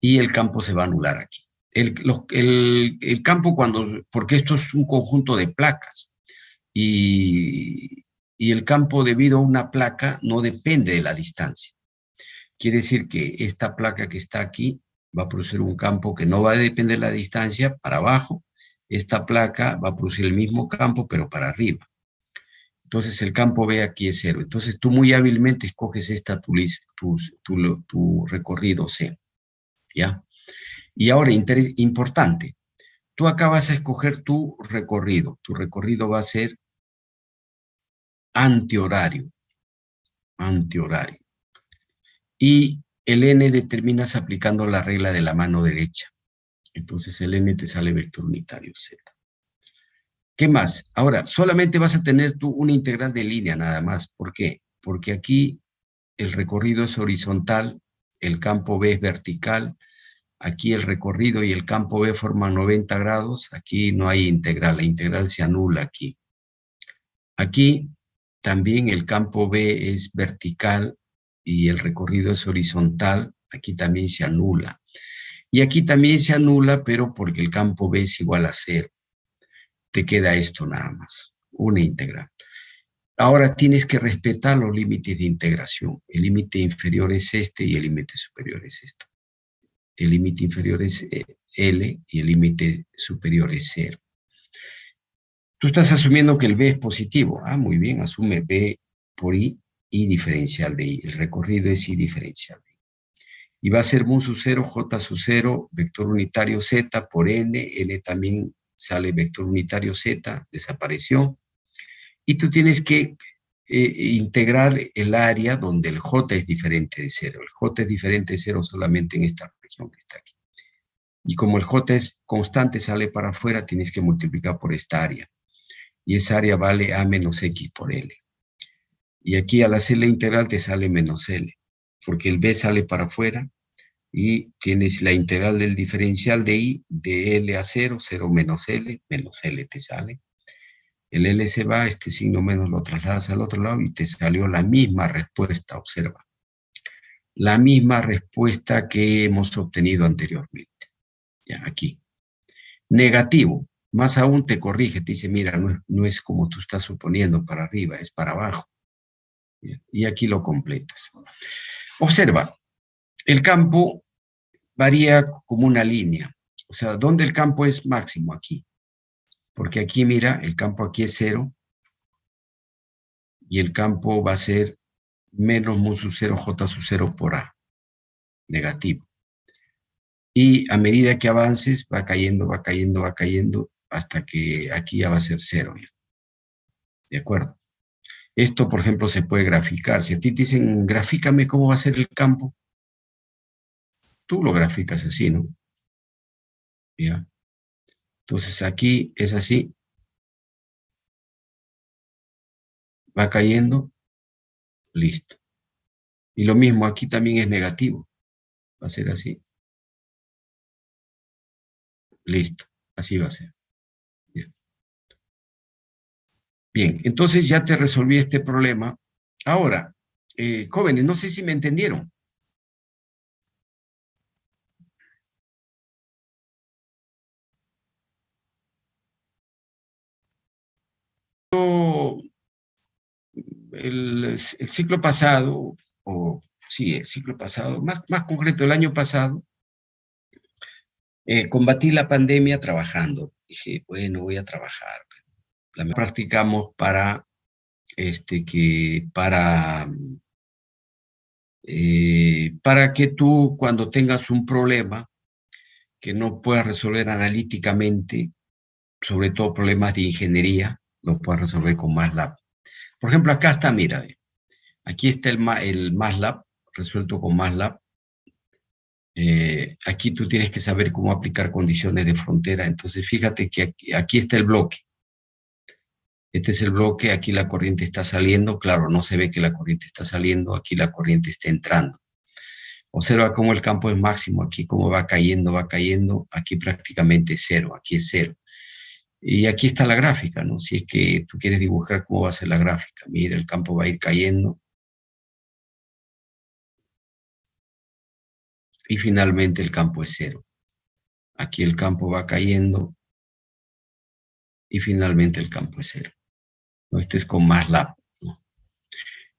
Y el campo se va a anular aquí. El campo porque esto es un conjunto de placas. Y el campo debido a una placa no depende de la distancia. Quiere decir que esta placa que está aquí va a producir un campo que no va a depender de la distancia para abajo. Esta placa va a producir el mismo campo, pero para arriba. Entonces el campo B aquí es 0. Entonces tú muy hábilmente escoges tu recorrido C. ¿Ya? Y ahora, importante, tú acá vas a escoger tu recorrido. Tu recorrido va a ser antihorario. Antihorario. Y el N determinas aplicando la regla de la mano derecha. Entonces el N te sale vector unitario Z. ¿Qué más? Ahora, solamente vas a tener tú una integral de línea nada más. ¿Por qué? Porque aquí el recorrido es horizontal, el campo B es vertical, aquí el recorrido y el campo B forman 90 grados, aquí no hay integral, la integral se anula aquí. Aquí también el campo B es vertical y el recorrido es horizontal, aquí también se anula. Y aquí también se anula, pero porque el campo B es igual a 0. Te queda esto nada más, una integral. Ahora tienes que respetar los límites de integración. El límite inferior es este y el límite superior es esto. El límite inferior es L y el límite superior es 0. Tú estás asumiendo que el B es positivo. Ah, muy bien, asume B por I diferencial de I. El recorrido es I diferencial de I. Y va a ser mu sub 0, J sub 0, vector unitario Z por N. N también sale vector unitario Z, desapareció. Y tú tienes que integrar el área donde el J es diferente de 0. El J es diferente de 0 solamente en esta región que está aquí. Y como el J es constante, sale para afuera, tienes que multiplicar por esta área. Y esa área vale A menos X por L. Y aquí al hacer la integral te sale menos L, porque el B sale para afuera y tienes la integral del diferencial de I de L a 0, 0 menos L te sale. El L se va, este signo menos lo trasladas al otro lado y te salió la misma respuesta, observa. La misma respuesta que hemos obtenido anteriormente. Ya, aquí. Negativo. Más aún te corrige, te dice, mira, no es como tú estás suponiendo para arriba, es para abajo. Y aquí lo completas. Observa, el campo varía como una línea. O sea, ¿dónde el campo es máximo? Aquí. Porque aquí, mira, el campo aquí es 0 y el campo va a ser menos mu sub 0 J sub 0 por A. Negativo. Y a medida que avances, va cayendo, hasta que aquí ya va a ser 0. ¿De acuerdo? Esto, por ejemplo, se puede graficar. Si a ti te dicen, grafícame cómo va a ser el campo, tú lo graficas así, ¿no? ¿Ya? Entonces aquí es así. Va cayendo, listo. Y lo mismo, aquí también es negativo. Va a ser así. Listo. Así va a ser. Bien. Bien, entonces ya te resolví este problema. Ahora, jóvenes, no sé si me entendieron. El ciclo pasado, el ciclo pasado, más concreto, el año pasado, combatí la pandemia trabajando. Dije, bueno, voy a trabajar. La practicamos para que tú, cuando tengas un problema que no puedas resolver analíticamente, sobre todo problemas de ingeniería, lo puedas resolver con MATLAB. Por ejemplo, acá está, mira, aquí está el MATLAB, resuelto con MATLAB. Aquí tú tienes que saber cómo aplicar condiciones de frontera. Entonces, fíjate que aquí está el bloque. Este es el bloque, aquí la corriente está saliendo. Claro, no se ve que la corriente está saliendo, aquí la corriente está entrando. Observa cómo el campo es máximo, aquí cómo va cayendo, aquí prácticamente es 0, aquí es 0. Y aquí está la gráfica, ¿no? Si es que tú quieres dibujar cómo va a ser la gráfica. Mira, el campo va a ir cayendo. Y finalmente el campo es 0. Aquí el campo va cayendo. Y finalmente el campo es 0. ¿No? Este es con MATLAB, ¿no?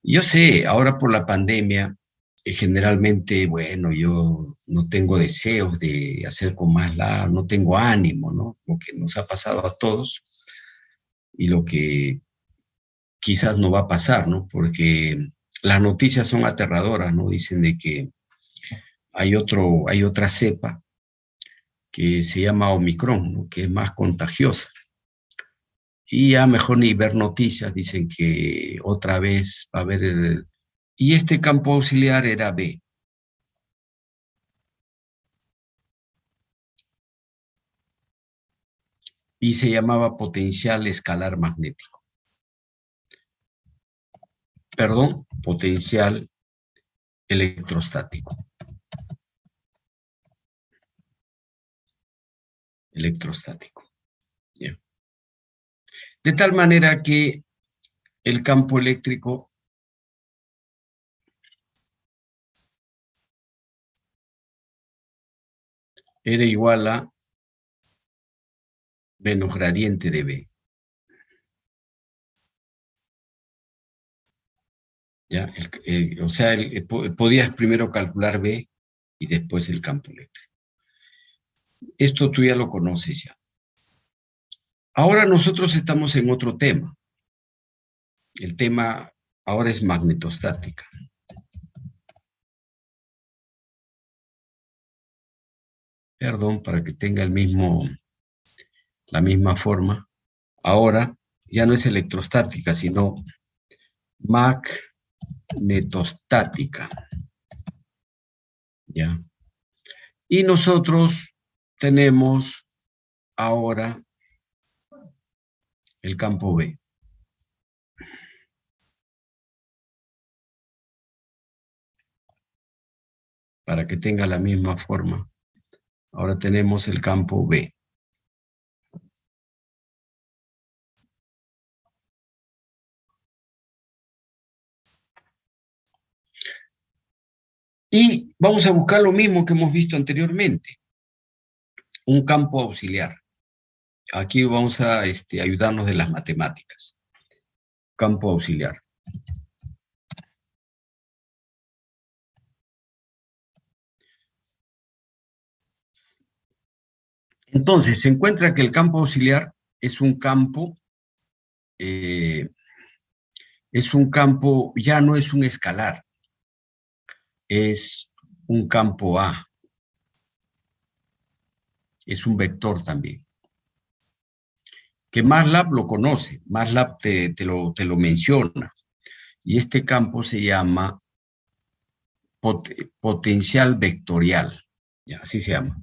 Yo sé, ahora por la pandemia, generalmente, bueno, yo no tengo deseos de hacer con MATLAB, no tengo ánimo, ¿no? Lo que nos ha pasado a todos y lo que quizás no va a pasar, ¿no? Porque las noticias son aterradoras, ¿no? Dicen de que hay otra cepa que se llama Omicron, ¿no? Que es más contagiosa. Y ya mejor ni ver noticias, dicen que otra vez va a haber y este campo auxiliar era B. Y se llamaba potencial escalar magnético. Perdón, potencial electrostático. Electrostático. Yeah. De tal manera que el campo eléctrico era igual a menos gradiente de B. ¿ya? O sea, podías primero calcular B y después el campo eléctrico. Esto tú ya lo conoces ya. Ahora nosotros estamos en otro tema. El tema ahora es magnetostática. Perdón, para que tenga la misma forma. Ahora ya no es electrostática, sino magnetostática. ¿Ya? Y nosotros tenemos ahora el campo B. Para que tenga la misma forma. Ahora tenemos el campo B. Y vamos a buscar lo mismo que hemos visto anteriormente. Un campo auxiliar. Aquí vamos a ayudarnos de las matemáticas. Campo auxiliar. Entonces, se encuentra que el campo auxiliar es un campo, ya no es un escalar, es un campo A. Es un vector también. Que MATLAB lo conoce, MATLAB te lo menciona. Y este campo se llama potencial vectorial. Ya, así se llama.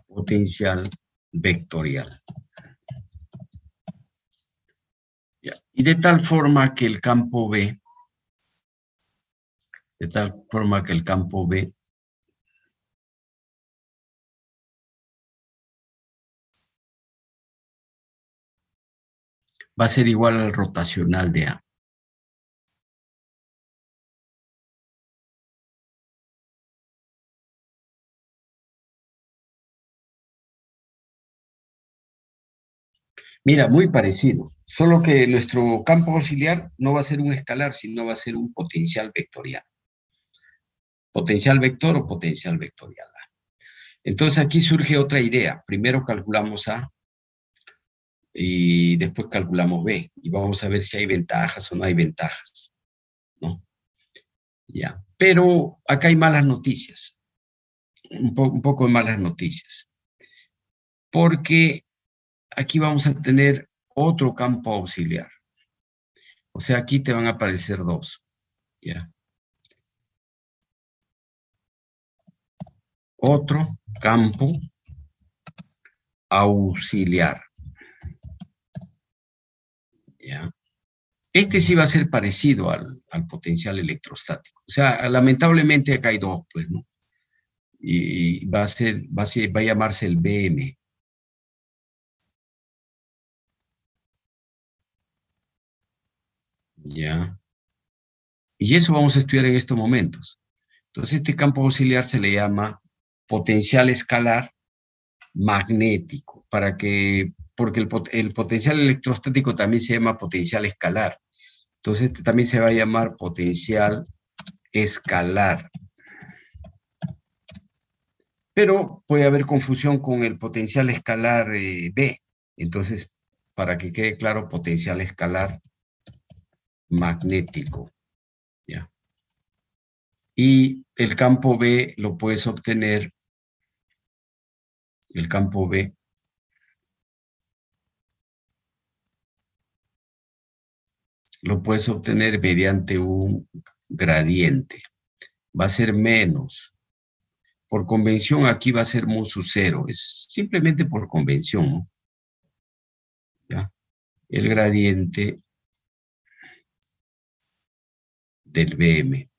Potencial vectorial. Ya. Y de tal forma que el campo B, va a ser igual al rotacional de A. Mira, muy parecido, solo que nuestro campo auxiliar no va a ser un escalar, sino va a ser un potencial vectorial. Potencial vector o potencial vectorial A. Entonces aquí surge otra idea. Primero calculamos A y después calculamos B. Y vamos a ver si hay ventajas o no hay ventajas, ¿no? Ya. Pero acá hay malas noticias. Un poco de malas noticias. Porque aquí vamos a tener otro campo auxiliar. O sea, aquí te van a aparecer dos. ¿Ya? Otro campo auxiliar. ¿Ya? Este sí va a ser parecido al potencial electrostático. O sea, lamentablemente acá hay dos, pues, ¿no? Y va a llamarse el BM. ¿Ya? Y eso vamos a estudiar en estos momentos. Entonces, este campo auxiliar se le llama potencial escalar magnético, porque el potencial electrostático también se llama potencial escalar. Entonces, este también se va a llamar potencial escalar. Pero puede haber confusión con el potencial escalar B. Entonces, para que quede claro, potencial escalar magnético. ¿Ya? Y el campo B lo puedes obtener, el campo B, lo puedes obtener mediante un gradiente. Va a ser menos. Por convención aquí va a ser mu sub 0. Es simplemente por convención, ¿no? ¿Ya? El gradiente del BM.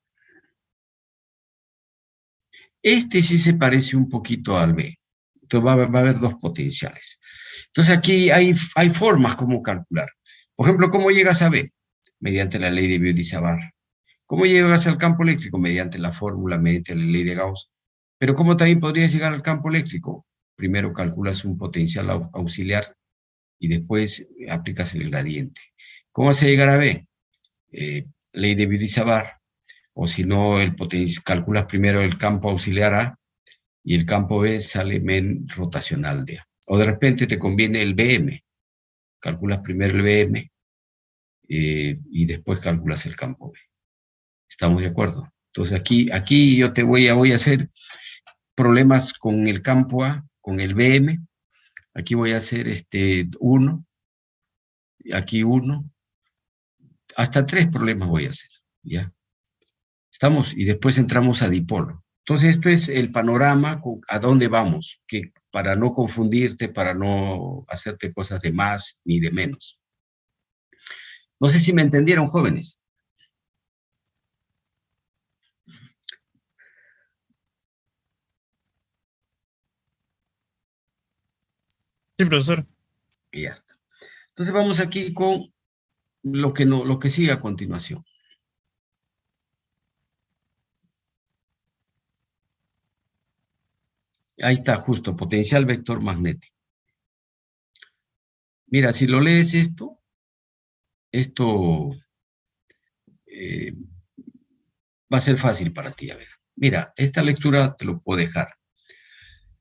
Este sí se parece un poquito al B. Entonces va a haber dos potenciales. Entonces aquí hay formas como calcular. Por ejemplo, ¿cómo llegas a B? Mediante la ley de Biot-Savart. ¿Cómo llegas al campo eléctrico? Mediante la fórmula, mediante la ley de Gauss. Pero ¿cómo también podrías llegar al campo eléctrico? Primero calculas un potencial auxiliar y después aplicas el gradiente. ¿Cómo vas a llegar a B? ley de Biot-Savart, o si no, calculas primero el campo auxiliar A y el campo B sale men rotacional de A. O de repente te conviene el BM, calculas primero el BM y después calculas el campo B. ¿Estamos de acuerdo? Entonces aquí yo te voy a hacer problemas con el campo A, con el BM. Aquí voy a hacer 1, aquí 1, hasta 3 problemas voy a hacer, ¿ya? ¿Estamos? Y después entramos a dipolo. Entonces esto es el panorama, a dónde vamos, que para no confundirte, para no hacerte cosas de más ni de menos. No sé si me entendieron, jóvenes. Sí, profesor. Y ya está. Entonces vamos aquí con lo que sigue a continuación. Ahí está, justo, potencial vector magnético. Mira, si lo lees esto va a ser fácil para ti. A ver, mira, esta lectura te lo puedo dejar.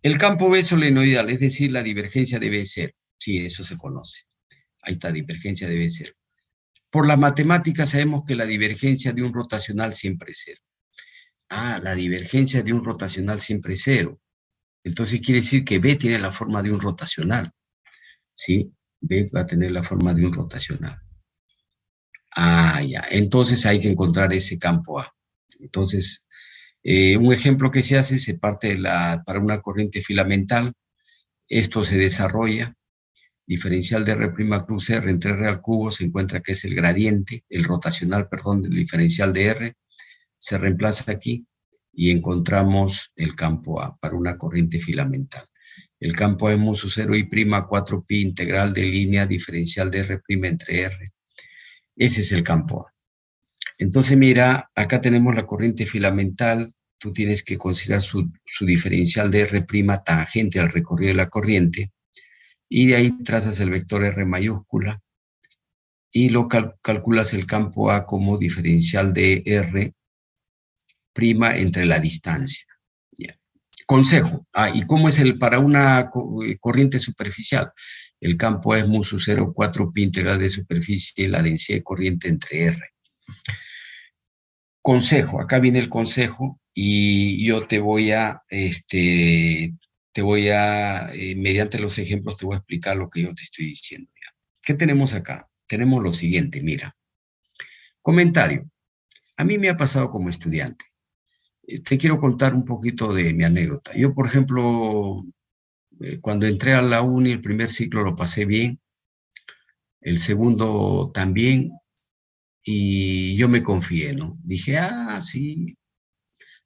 El campo B solenoidal, es decir, la divergencia debe ser. Sí, eso se conoce. Ahí está, divergencia debe ser. Por la matemática sabemos que la divergencia de un rotacional siempre es 0. Ah, la divergencia de un rotacional siempre es 0. Entonces quiere decir que B tiene la forma de un rotacional. ¿Sí? B va a tener la forma de un rotacional. Ah, ya. Entonces hay que encontrar ese campo A. Entonces, un ejemplo que se hace, se parte para una corriente filamental. Esto se desarrolla. Diferencial de R' cruz R entre R al cubo se encuentra que es el gradiente, el rotacional, perdón, del diferencial de R. Se reemplaza aquí y encontramos el campo A para una corriente filamental. El campo A es mu sub 0 y prima 4pi integral de línea diferencial de R' entre R. Ese es el campo A. Entonces mira, acá tenemos la corriente filamental. Tú tienes que considerar su diferencial de R' tangente al recorrido de la corriente. Y de ahí trazas el vector R mayúscula y lo calculas el campo A como diferencial de R' entre la distancia. Yeah. Consejo. ¿Y cómo es para una corriente superficial? El campo A es mu sub 0, 4pi integral de superficie y la densidad de corriente entre R. Consejo. Acá viene el consejo y yo te voy a, mediante los ejemplos te voy a explicar lo que yo te estoy diciendo. Ya. ¿Qué tenemos acá? Tenemos lo siguiente, mira. Comentario. A mí me ha pasado como estudiante. Te quiero contar un poquito de mi anécdota. Yo, por ejemplo, cuando entré a la uni, el primer ciclo lo pasé bien, el segundo también, y yo me confié, ¿no? Dije, sí,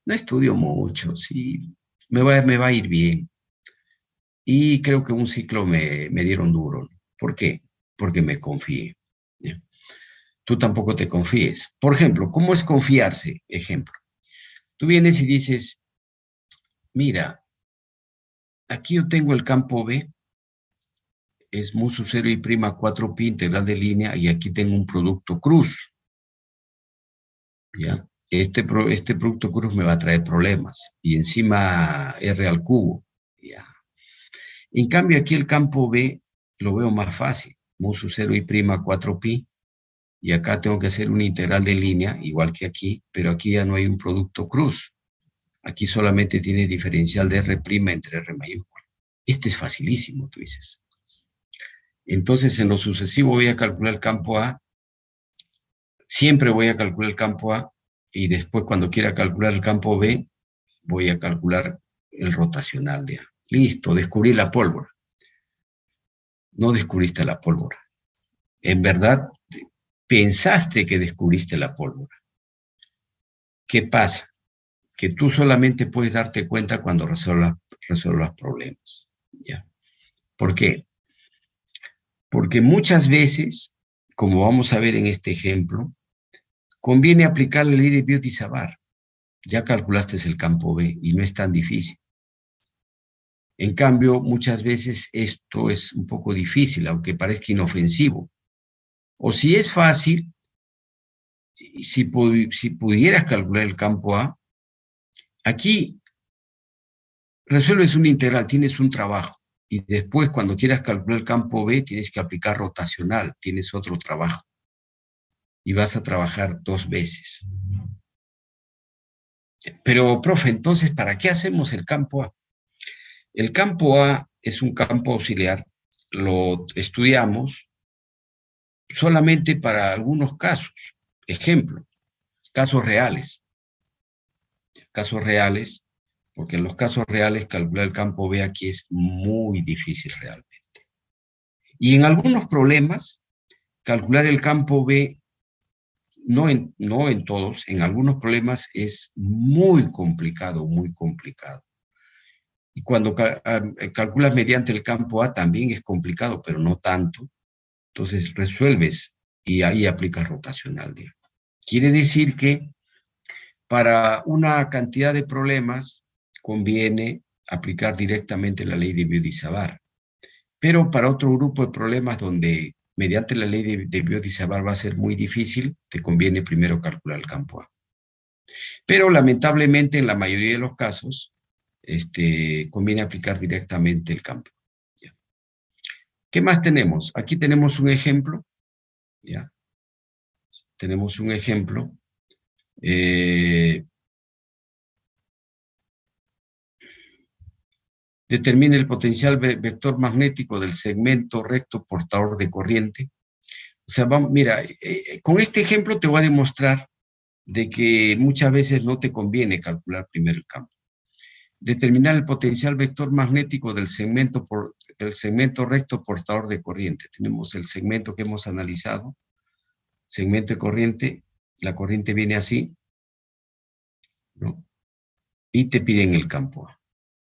no estudio mucho, sí, me va a ir bien. Y creo que un ciclo me dieron duro. ¿Por qué? Porque me confié. ¿Ya? Tú tampoco te confíes. Por ejemplo, ¿cómo es confiarse? Ejemplo. Tú vienes y dices, mira, aquí yo tengo el campo B, es mu sub 0 y prima 4pi integral de línea, y aquí tengo un producto cruz. ¿Ya? Este producto cruz me va a traer problemas. Y encima R al cubo. ¿Ya? En cambio, aquí el campo B lo veo más fácil. Mu sub 0 y prima 4pi. Y acá tengo que hacer una integral de línea, igual que aquí, pero aquí ya no hay un producto cruz. Aquí solamente tiene diferencial de R' entre R mayúscula. Este es facilísimo, tú dices. Entonces, en lo sucesivo voy a calcular el campo A. Siempre voy a calcular el campo A. Y después, cuando quiera calcular el campo B, voy a calcular el rotacional de A. Listo, descubrí la pólvora. No descubriste la pólvora. En verdad, pensaste que descubriste la pólvora. ¿Qué pasa? Que tú solamente puedes darte cuenta cuando resuelvas problemas. ¿Ya? ¿Por qué? Porque muchas veces, como vamos a ver en este ejemplo, conviene aplicar la ley de Biot-Savart. Ya calculaste el campo B y no es tan difícil. En cambio, muchas veces esto es un poco difícil, aunque parezca inofensivo. O si es fácil, si pudieras calcular el campo A, aquí resuelves una integral, tienes un trabajo, y después cuando quieras calcular el campo B, tienes que aplicar rotacional, tienes otro trabajo, y vas a trabajar 2 veces. Pero, profe, entonces, ¿para qué hacemos el campo A? El campo A es un campo auxiliar, lo estudiamos solamente para algunos casos. Ejemplo, casos reales. Casos reales, porque en los casos reales calcular el campo B aquí es muy difícil realmente. Y en algunos problemas, calcular el campo B, no en todos, en algunos problemas es muy complicado, muy complicado. Y cuando calculas mediante el campo A también es complicado, pero no tanto. Entonces resuelves y ahí aplicas rotacional, digamos. Quiere decir que para una cantidad de problemas conviene aplicar directamente la ley de Biot-Savart. Pero para otro grupo de problemas donde mediante la ley de Biot-Savart va a ser muy difícil, te conviene primero calcular el campo A. Pero lamentablemente en la mayoría de los casos, conviene aplicar directamente el campo. ¿Ya? ¿Qué más tenemos? Aquí tenemos un ejemplo. ¿Ya? Tenemos un ejemplo. Determine el potencial vector magnético del segmento recto portador de corriente. O sea, mira, con este ejemplo te voy a demostrar de que muchas veces no te conviene calcular primero el campo. Determinar el potencial vector magnético del segmento recto portador de corriente. Tenemos el segmento que hemos analizado, segmento de corriente, la corriente viene así, ¿no? Y te piden el campo.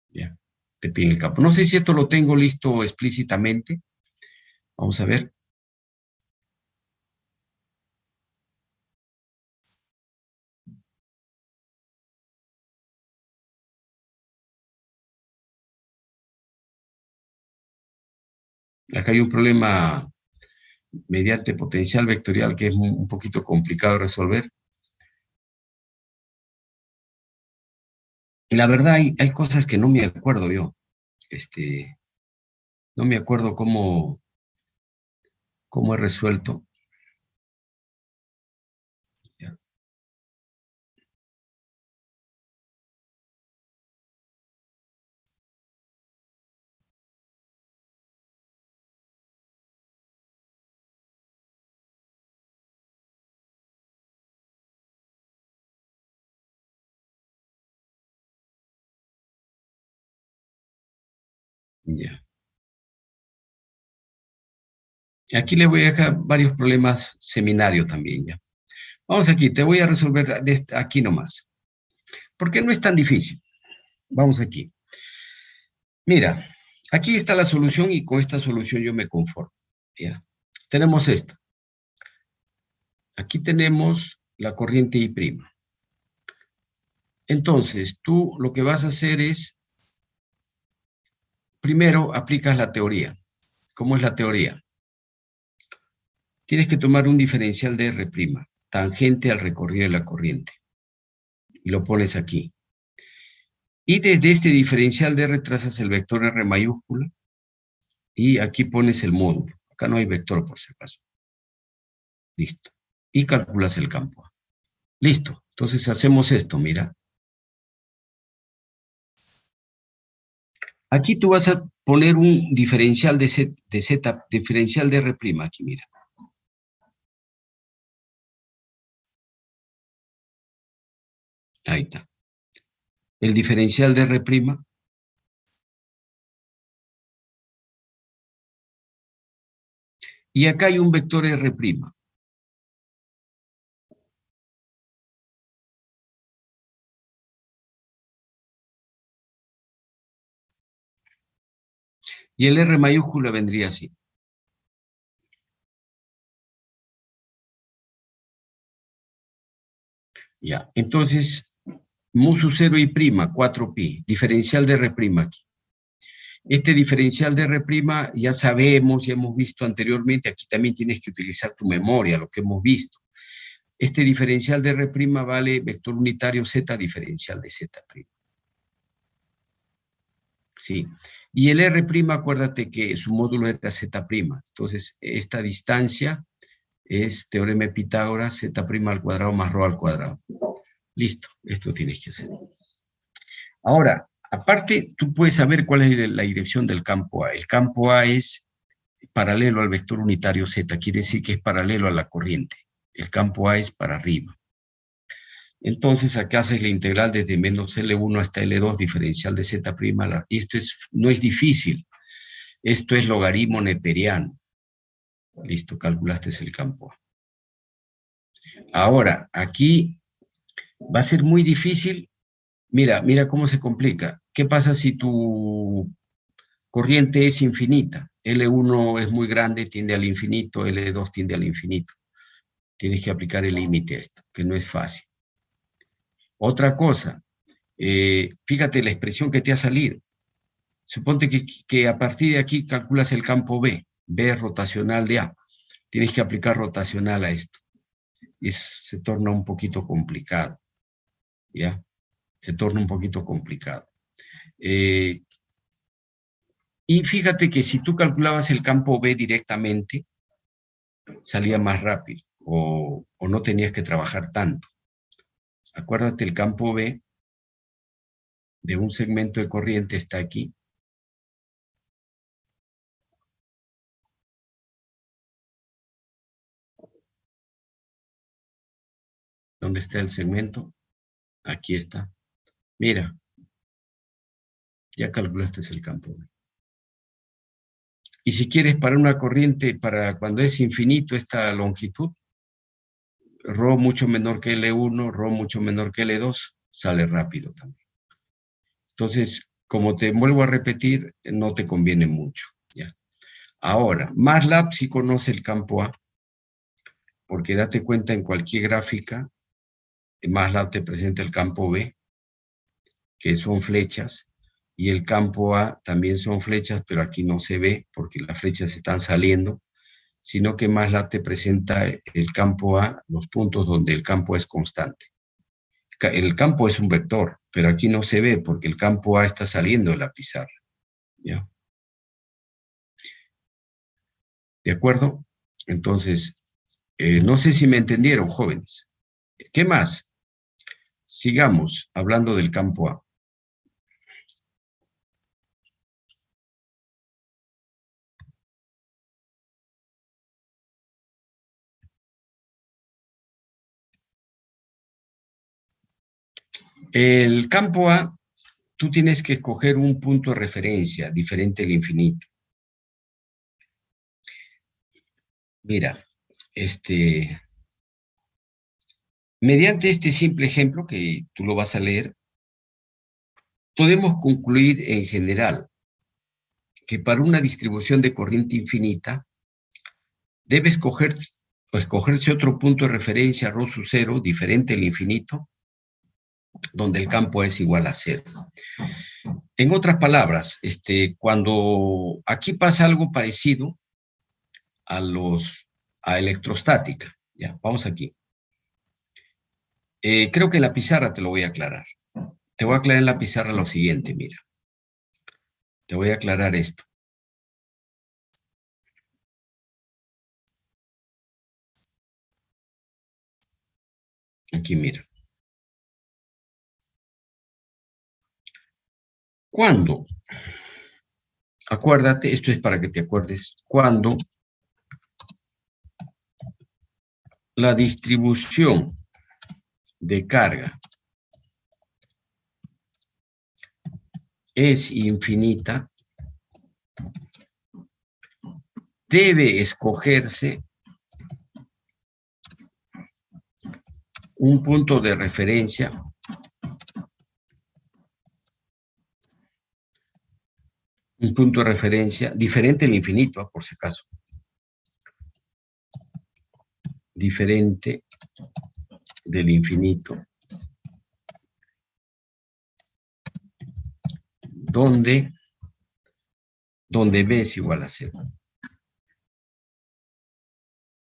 ¿Ya? Te piden el campo. No sé si esto lo tengo listo explícitamente. Vamos a ver. Acá hay un problema mediante potencial vectorial que es un poquito complicado de resolver. La verdad hay cosas que no me acuerdo yo. No me acuerdo cómo he resuelto. Ya. Ya. Aquí le voy a dejar varios problemas seminario también, ya. Vamos aquí, te voy a resolver aquí nomás. Porque no es tan difícil. Vamos aquí. Mira, aquí está la solución y con esta solución yo me conformo. ¿Ya? Tenemos esto. Aquí tenemos la corriente I'. Entonces, tú lo que vas a hacer es, primero aplicas la teoría. ¿Cómo es la teoría? Tienes que tomar un diferencial de R', tangente al recorrido de la corriente. Y lo pones aquí. Y desde este diferencial de R trazas el vector R mayúscula. Y aquí pones el módulo. Acá no hay vector por si acaso. Listo. Y calculas el campo. Listo. Entonces hacemos esto, mira. Aquí tú vas a poner un diferencial de Z, diferencial de R', aquí, mira. Ahí está. El diferencial de R'. Y acá hay un vector R'. Y el R mayúscula vendría así. Ya, entonces, mu sub 0 y prima, 4pi, diferencial de R' aquí. Este diferencial de R' ya sabemos, ya hemos visto anteriormente, aquí también tienes que utilizar tu memoria, lo que hemos visto. Este diferencial de R' vale vector unitario Z diferencial de Z'. Sí. Y el R', acuérdate que su módulo era Z'. Entonces, esta distancia es teorema de Pitágoras, Z' al cuadrado más ρ al cuadrado. Listo, esto tienes que hacer. Ahora, aparte, tú puedes saber cuál es la dirección del campo A. El campo A es paralelo al vector unitario Z, quiere decir que es paralelo a la corriente. El campo A es para arriba. Entonces, acá haces la integral desde menos L1 hasta L2, diferencial de Z'. Y esto no es difícil. Esto es logaritmo neperiano. Listo, calculaste el campo A. Ahora, aquí va a ser muy difícil. Mira cómo se complica. ¿Qué pasa si tu corriente es infinita? L1 es muy grande, tiende al infinito, L2 tiende al infinito. Tienes que aplicar el límite a esto, que no es fácil. Otra cosa, fíjate la expresión que te ha salido. Suponte que a partir de aquí calculas el campo B, B rotacional de A. Tienes que aplicar rotacional a esto. Y eso se torna un poquito complicado. ¿Ya? Se torna un poquito complicado. Y fíjate que si tú calculabas el campo B directamente, salía más rápido o no tenías que trabajar tanto. Acuérdate, el campo B de un segmento de corriente está aquí. ¿Dónde está el segmento? Aquí está. Mira, ya calculaste el campo B. Y si quieres para una corriente, para cuando es infinito esta longitud, ρ mucho menor que L1, ρ mucho menor que L2, sale rápido también. Entonces, como te vuelvo a repetir, no te conviene mucho. ¿Ya? Ahora, MATLAB sí conoce el campo A, porque date cuenta, en cualquier gráfica, MATLAB te presenta el campo B, que son flechas, y el campo A también son flechas, pero aquí no se ve porque las flechas están saliendo, sino que MATLAB te presenta el campo A, los puntos donde el campo es constante. El campo es un vector, pero aquí no se ve porque el campo A está saliendo de la pizarra. ¿Ya? ¿De acuerdo? Entonces, no sé si me entendieron, jóvenes. ¿Qué más? Sigamos hablando del campo A. El campo A, tú tienes que escoger un punto de referencia diferente al infinito. Mira, mediante este simple ejemplo que tú lo vas a leer, podemos concluir en general que para una distribución de corriente infinita debe escogerse otro punto de referencia ρ sub 0 diferente al infinito, donde el campo es igual a 0. En otras palabras, cuando aquí pasa algo parecido a electrostática. Ya, vamos aquí. Creo que en la pizarra te lo voy a aclarar. Te voy a aclarar en la pizarra lo siguiente, mira. Te voy a aclarar esto. Aquí, mira. ¿Cuándo? Acuérdate, esto es para que te acuerdes. Cuando la distribución de carga es infinita, debe escogerse un punto de referencia diferente al infinito, por si acaso. Diferente del infinito, donde B es igual a 0.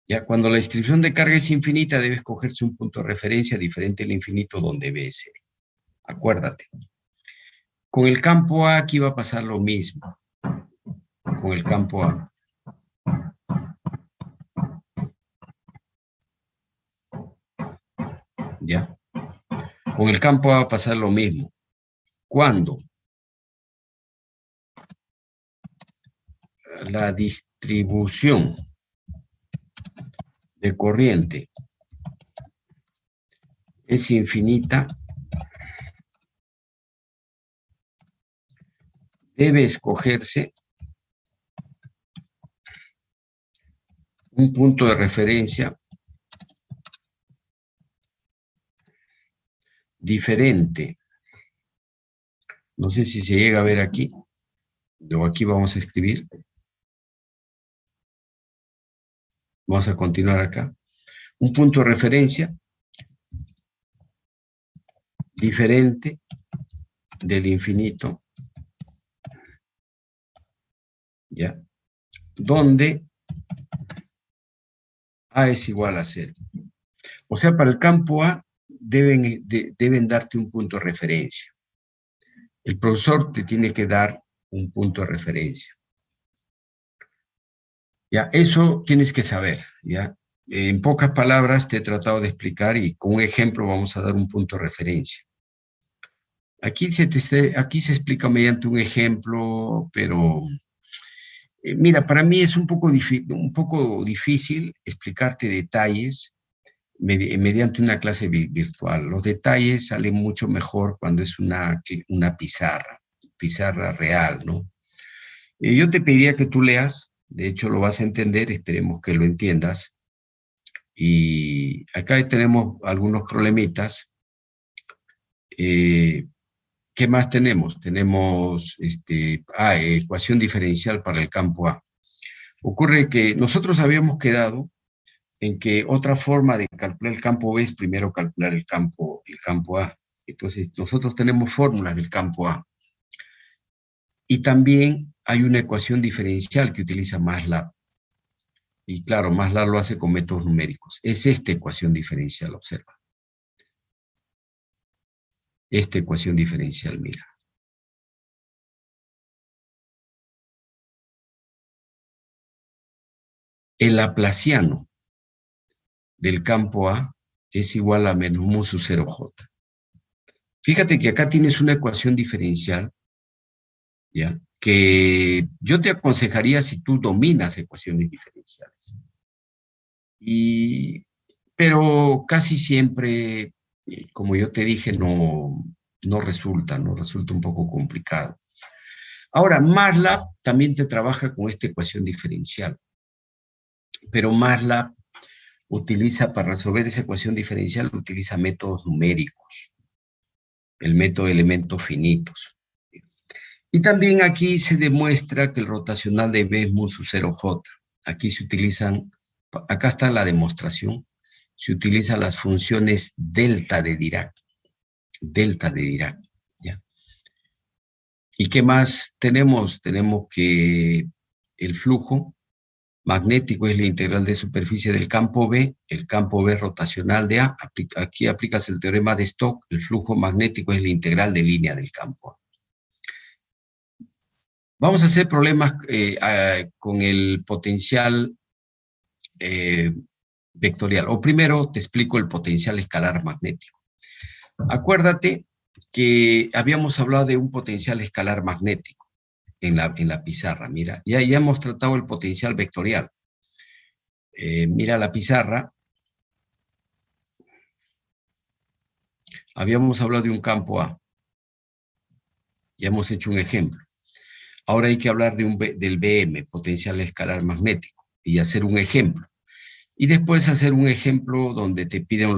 Ya, cuando la distribución de carga es infinita, debe escogerse un punto de referencia diferente al infinito donde B es cero. Acuérdate. Con el campo A aquí va a pasar lo mismo. Con el campo A. ¿Ya? Con el campo A va a pasar lo mismo. ¿Cuándo? La distribución de corriente es infinita, debe escogerse un punto de referencia diferente. No sé si se llega a ver aquí. O aquí vamos a escribir. Vamos a continuar acá. Un punto de referencia diferente del infinito, ¿ya? Donde A es igual a 0. O sea, para el campo A deben darte un punto de referencia. El profesor te tiene que dar un punto de referencia. Ya, eso tienes que saber, ¿ya? En pocas palabras te he tratado de explicar y con un ejemplo vamos a dar un punto de referencia. Aquí se explica mediante un ejemplo, pero mira, para mí es un poco difícil explicarte detalles mediante una clase virtual. Los detalles salen mucho mejor cuando es una pizarra real, ¿no? Yo te pediría que tú leas, de hecho lo vas a entender, esperemos que lo entiendas. Y acá tenemos algunos problemitas. ¿Qué más tenemos? Tenemos ecuación diferencial para el campo A. Ocurre que nosotros habíamos quedado en que otra forma de calcular el campo B es primero calcular el campo A. Entonces, nosotros tenemos fórmulas del campo A. Y también hay una ecuación diferencial que utiliza MATLAB. Y claro, MATLAB lo hace con métodos numéricos. Es esta ecuación diferencial, observa. Esta ecuación diferencial, mira. El laplaciano del campo A es igual a menos mu sub 0j. Fíjate que acá tienes una ecuación diferencial, ¿ya? Que yo te aconsejaría si tú dominas ecuaciones diferenciales. Pero casi siempre, como yo te dije, no resulta un poco complicado. Ahora, MATLAB también te trabaja con esta ecuación diferencial, pero MATLAB utiliza para resolver esa ecuación diferencial, utiliza métodos numéricos, el método de elementos finitos. Y también aquí se demuestra que el rotacional de B es mu sub 0j. Aquí se utilizan, acá está la demostración, se utilizan las funciones delta de Dirac. Delta de Dirac, ¿ya? ¿Y qué más tenemos? Tenemos que el flujo magnético es la integral de superficie del campo B, el campo B rotacional de A. Aquí aplicas el teorema de Stokes, el flujo magnético es la integral de línea del campo A. Vamos a hacer problemas con el potencial vectorial. O primero te explico el potencial escalar magnético. Acuérdate que habíamos hablado de un potencial escalar magnético en la pizarra. Mira, ya hemos tratado el potencial vectorial. Mira la pizarra. Habíamos hablado de un campo A. Ya hemos hecho un ejemplo. Ahora hay que hablar del BM, potencial escalar magnético, y hacer un ejemplo. Y después hacer un ejemplo donde te pidan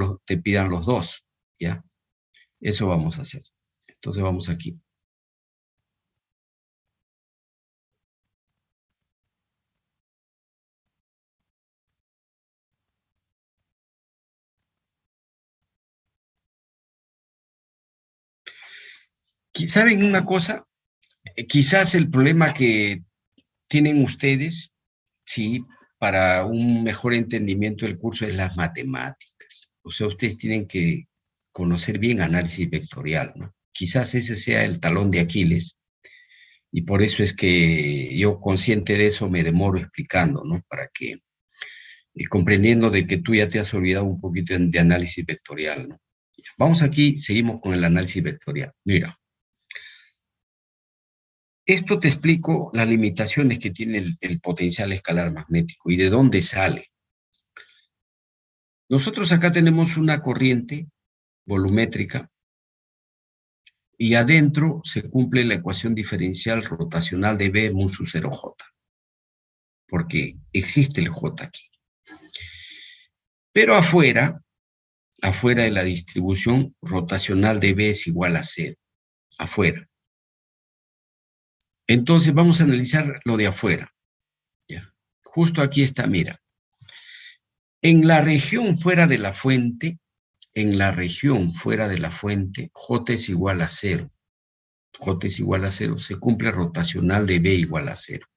los dos, ¿ya? Eso vamos a hacer. Entonces vamos aquí. ¿Saben una cosa? Quizás el problema que tienen ustedes, sí, para un mejor entendimiento del curso es las matemáticas. O sea, ustedes tienen que conocer bien análisis vectorial, ¿no? Quizás ese sea el talón de Aquiles, y por eso es que yo, consciente de eso, me demoro explicando, ¿no? Para que, comprendiendo de que tú ya te has olvidado un poquito de análisis vectorial, ¿no? Vamos aquí, seguimos con el análisis vectorial. Mira, esto te explico las limitaciones que tiene el potencial escalar magnético y de dónde sale. Nosotros acá tenemos una corriente volumétrica y adentro se cumple la ecuación diferencial rotacional de B mu sub 0J, porque existe el J aquí. Pero afuera de la distribución rotacional de B es igual a 0, afuera. Entonces vamos a analizar lo de afuera. ¿Ya? Justo aquí está, mira. En la región fuera de la fuente, J es igual a 0. J es igual a 0, se cumple rotacional de B igual a 0.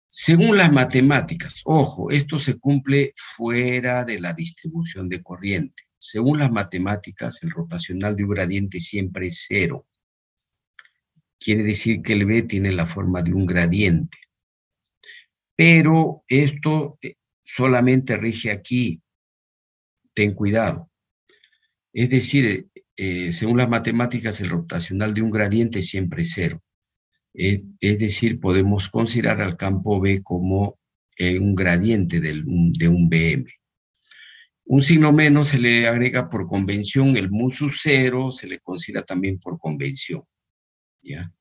Según las matemáticas, ojo, esto se cumple fuera de la distribución de corriente. Según las matemáticas, el rotacional de un gradiente siempre es 0. Quiere decir que el B tiene la forma de un gradiente. Pero esto solamente rige aquí. Ten cuidado. Es decir, según las matemáticas, el rotacional de un gradiente siempre es 0. Es decir, podemos considerar al campo B como un gradiente de un BM. Un signo menos se le agrega por convención, el mu sub 0 se le considera también por convención. ¿Ya?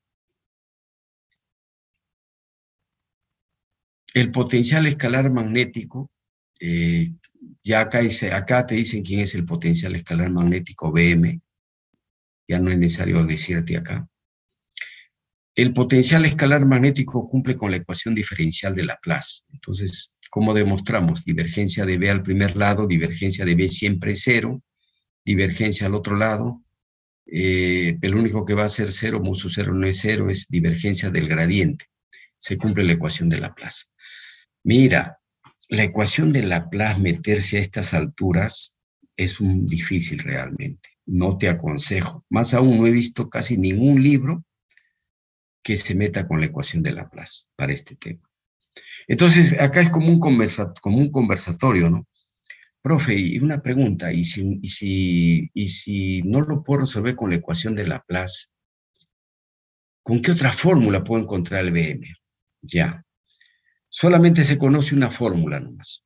El potencial escalar magnético, ya acá te dicen quién es el potencial escalar magnético BM, ya no es necesario decirte acá. El potencial escalar magnético cumple con la ecuación diferencial de Laplace. Entonces, ¿cómo demostramos? Divergencia de B al primer lado, divergencia de B siempre es 0, divergencia al otro lado, el único que va a ser 0, mu sub 0 no es 0, es divergencia del gradiente. Se cumple la ecuación de Laplace. Mira, la ecuación de Laplace, meterse a estas alturas es difícil realmente. No te aconsejo. Más aún, no he visto casi ningún libro que se meta con la ecuación de Laplace para este tema. Entonces, acá es como un conversatorio, ¿no? Profe, y una pregunta, ¿y si no lo puedo resolver con la ecuación de Laplace, ¿con qué otra fórmula puedo encontrar el BM? Ya. Solamente se conoce una fórmula nomás.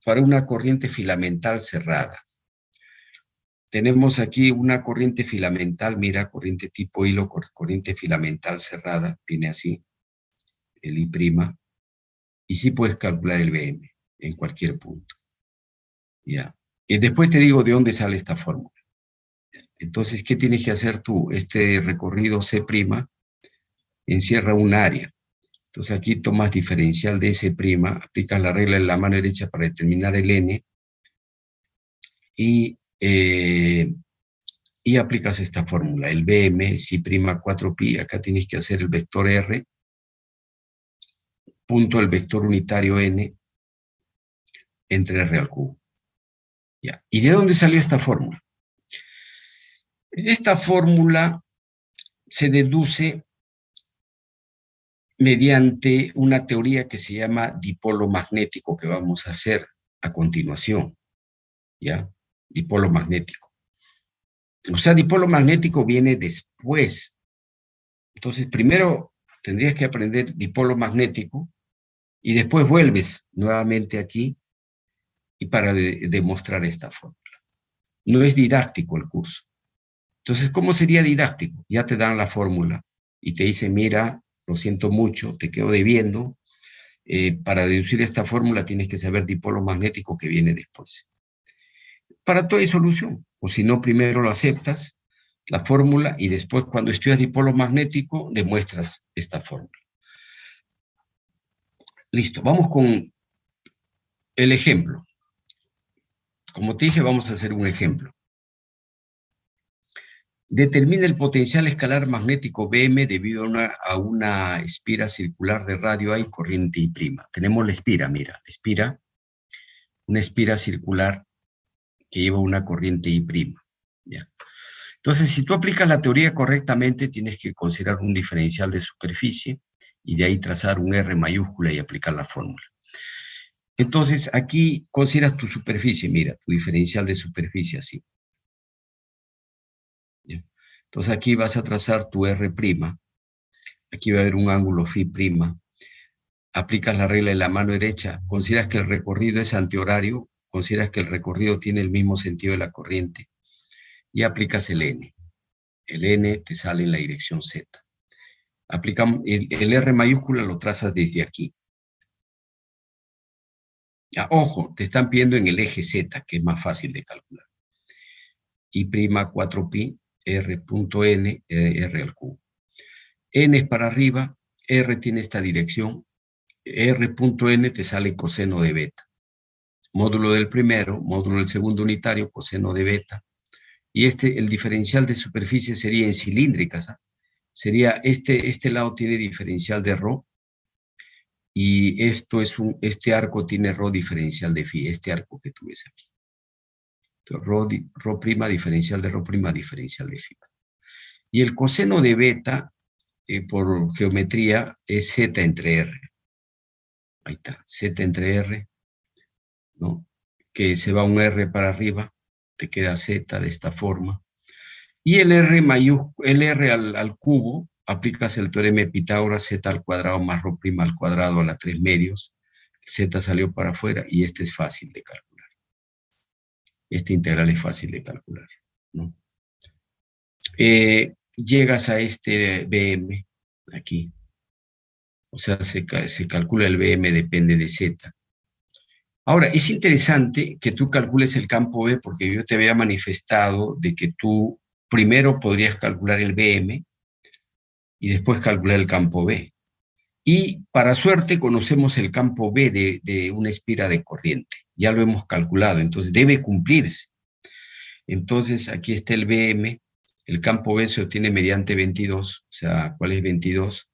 Para una corriente filamental cerrada. Tenemos aquí una corriente filamental, mira, corriente tipo hilo, corriente filamental cerrada, viene así, el I', y sí puedes calcular el BM en cualquier punto. Ya. Y después te digo de dónde sale esta fórmula. Entonces, ¿qué tienes que hacer tú? Este recorrido C' encierra un área. Entonces aquí tomas diferencial de S', aplicas la regla en la mano derecha para determinar el N, y aplicas esta fórmula, el BM, si' 4pi, acá tienes que hacer el vector R, punto el vector unitario N, entre R al cubo. Ya. ¿Y de dónde salió esta fórmula? Esta fórmula se deduce mediante una teoría que se llama dipolo magnético, que vamos a hacer a continuación. ¿Ya? Dipolo magnético. O sea, dipolo magnético viene después. Entonces, primero tendrías que aprender dipolo magnético y después vuelves nuevamente aquí y para demostrar esta fórmula. No es didáctico el curso. Entonces, ¿cómo sería didáctico? Ya te dan la fórmula y te dicen, mira, lo siento mucho, te quedo debiendo. Para deducir esta fórmula tienes que saber dipolo magnético que viene después. Para todo hay solución. O si no, primero lo aceptas, la fórmula, y después cuando estudias dipolo magnético, demuestras esta fórmula. Listo, vamos con el ejemplo. Como te dije, vamos a hacer un ejemplo. Determina el potencial escalar magnético BM debido a una espira circular de radio A y corriente I'. Tenemos la espira, mira, la espira, una espira circular que lleva una corriente I'. ¿Ya? Entonces, si tú aplicas la teoría correctamente, tienes que considerar un diferencial de superficie y de ahí trazar un R mayúscula y aplicar la fórmula. Entonces, aquí consideras tu superficie, mira, tu diferencial de superficie así. ¿Ya? Entonces, aquí vas a trazar tu R'. Aquí va a haber un ángulo φ'. Aplicas la regla de la mano derecha. Consideras que el recorrido es antihorario. Consideras que el recorrido tiene el mismo sentido de la corriente. Y aplicas el N. El N te sale en la dirección Z. Aplicamos el R mayúscula, lo trazas desde aquí. Ya, ojo, te están pidiendo en el eje Z, que es más fácil de calcular. I' 4pi, R.N, R al cubo. N es para arriba, R tiene esta dirección, R.N te sale coseno de beta. Módulo del primero, módulo del segundo unitario, coseno de beta. Y el diferencial de superficie sería en cilíndricas. Sería, este lado tiene diferencial de ρ, y este arco tiene ρ diferencial de φ, este arco que tú ves aquí. Entonces, ρ' diferencial de ρ' diferencial de φ. Y el coseno de beta, por geometría, es z entre r. Ahí está, z entre r, ¿no? Que se va un r para arriba, te queda z de esta forma. Y el r al cubo, aplicas el teorema de Pitágoras, z al cuadrado más ρ' al cuadrado a la 3 medios. Z salió para afuera y este es fácil de calcular. Este integral es fácil de calcular, ¿no? Llegas a este BM, aquí. O sea, se calcula el BM, depende de Z. Ahora, es interesante que tú calcules el campo B, porque yo te había manifestado de que tú primero podrías calcular el BM y después calcular el campo B. Y para suerte conocemos el campo B de una espira de corriente. Ya lo hemos calculado, entonces debe cumplirse. Entonces aquí está el BM, el campo B se obtiene mediante 22, o sea, ¿cuál es 22?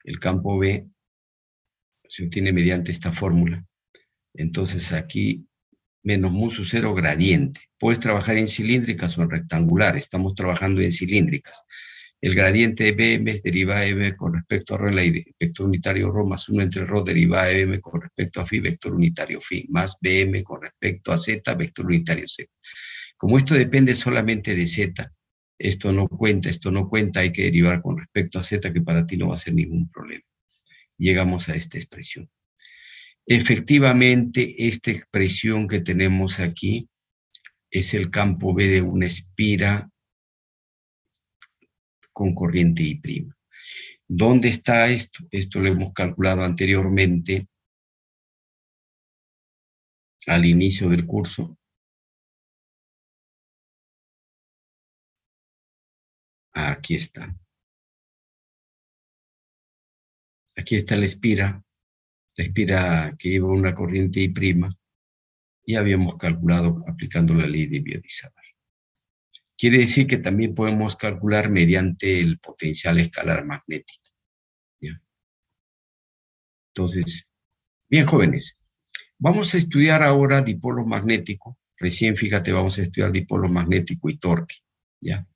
El campo B se obtiene mediante esta fórmula. Entonces aquí menos mu sub 0 gradiente. Puedes trabajar en cilíndricas o en rectangulares, estamos trabajando en cilíndricas. El gradiente de BM es derivada de M con respecto a ρ, la vector unitario ρ más 1 entre ρ derivada de M con respecto a φ, vector unitario φ, más BM con respecto a Z, vector unitario Z. Como esto depende solamente de Z, esto no cuenta, hay que derivar con respecto a Z, que para ti no va a ser ningún problema. Llegamos a esta expresión. Efectivamente, esta expresión que tenemos aquí es el campo B de una espira con corriente I'. ¿Dónde está esto? Esto lo hemos calculado anteriormente al inicio del curso. Aquí está. Aquí está la espira que lleva una corriente I', y habíamos calculado aplicando la ley de Biot-Savart. Quiere decir que también podemos calcular mediante el potencial escalar magnético. ¿Ya? Entonces, bien, jóvenes, vamos a estudiar ahora dipolo magnético. Recién, fíjate, vamos a estudiar dipolo magnético y torque. ¿Ya?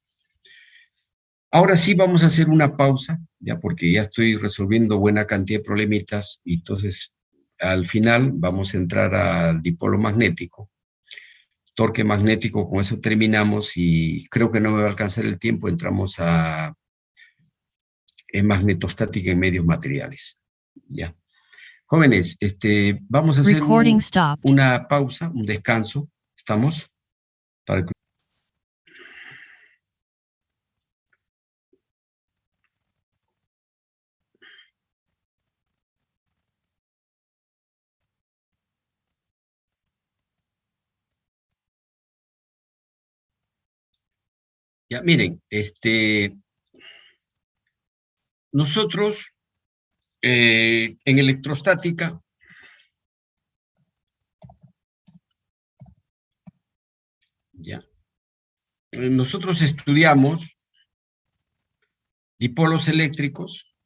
Ahora sí vamos a hacer una pausa, ya, porque ya estoy resolviendo buena cantidad de problemitas, y entonces al final vamos a entrar al dipolo magnético, torque magnético. Con eso terminamos y creo que no me va a alcanzar el tiempo. Entramos en magnetostática en medios materiales. Ya. Jóvenes, vamos a hacer una pausa, un descanso. ¿Estamos? Para que... Ya, miren, nosotros en electrostática ya, nosotros estudiamos dipolos eléctricos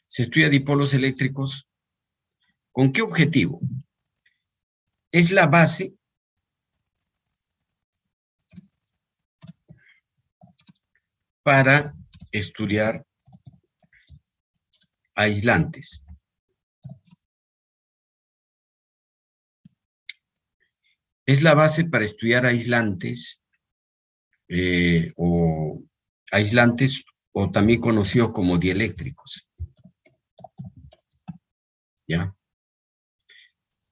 se estudia dipolos eléctricos. ¿Con qué objetivo? Es la base para estudiar aislantes. Es la base para estudiar aislantes o también conocidos como dieléctricos. ¿Ya?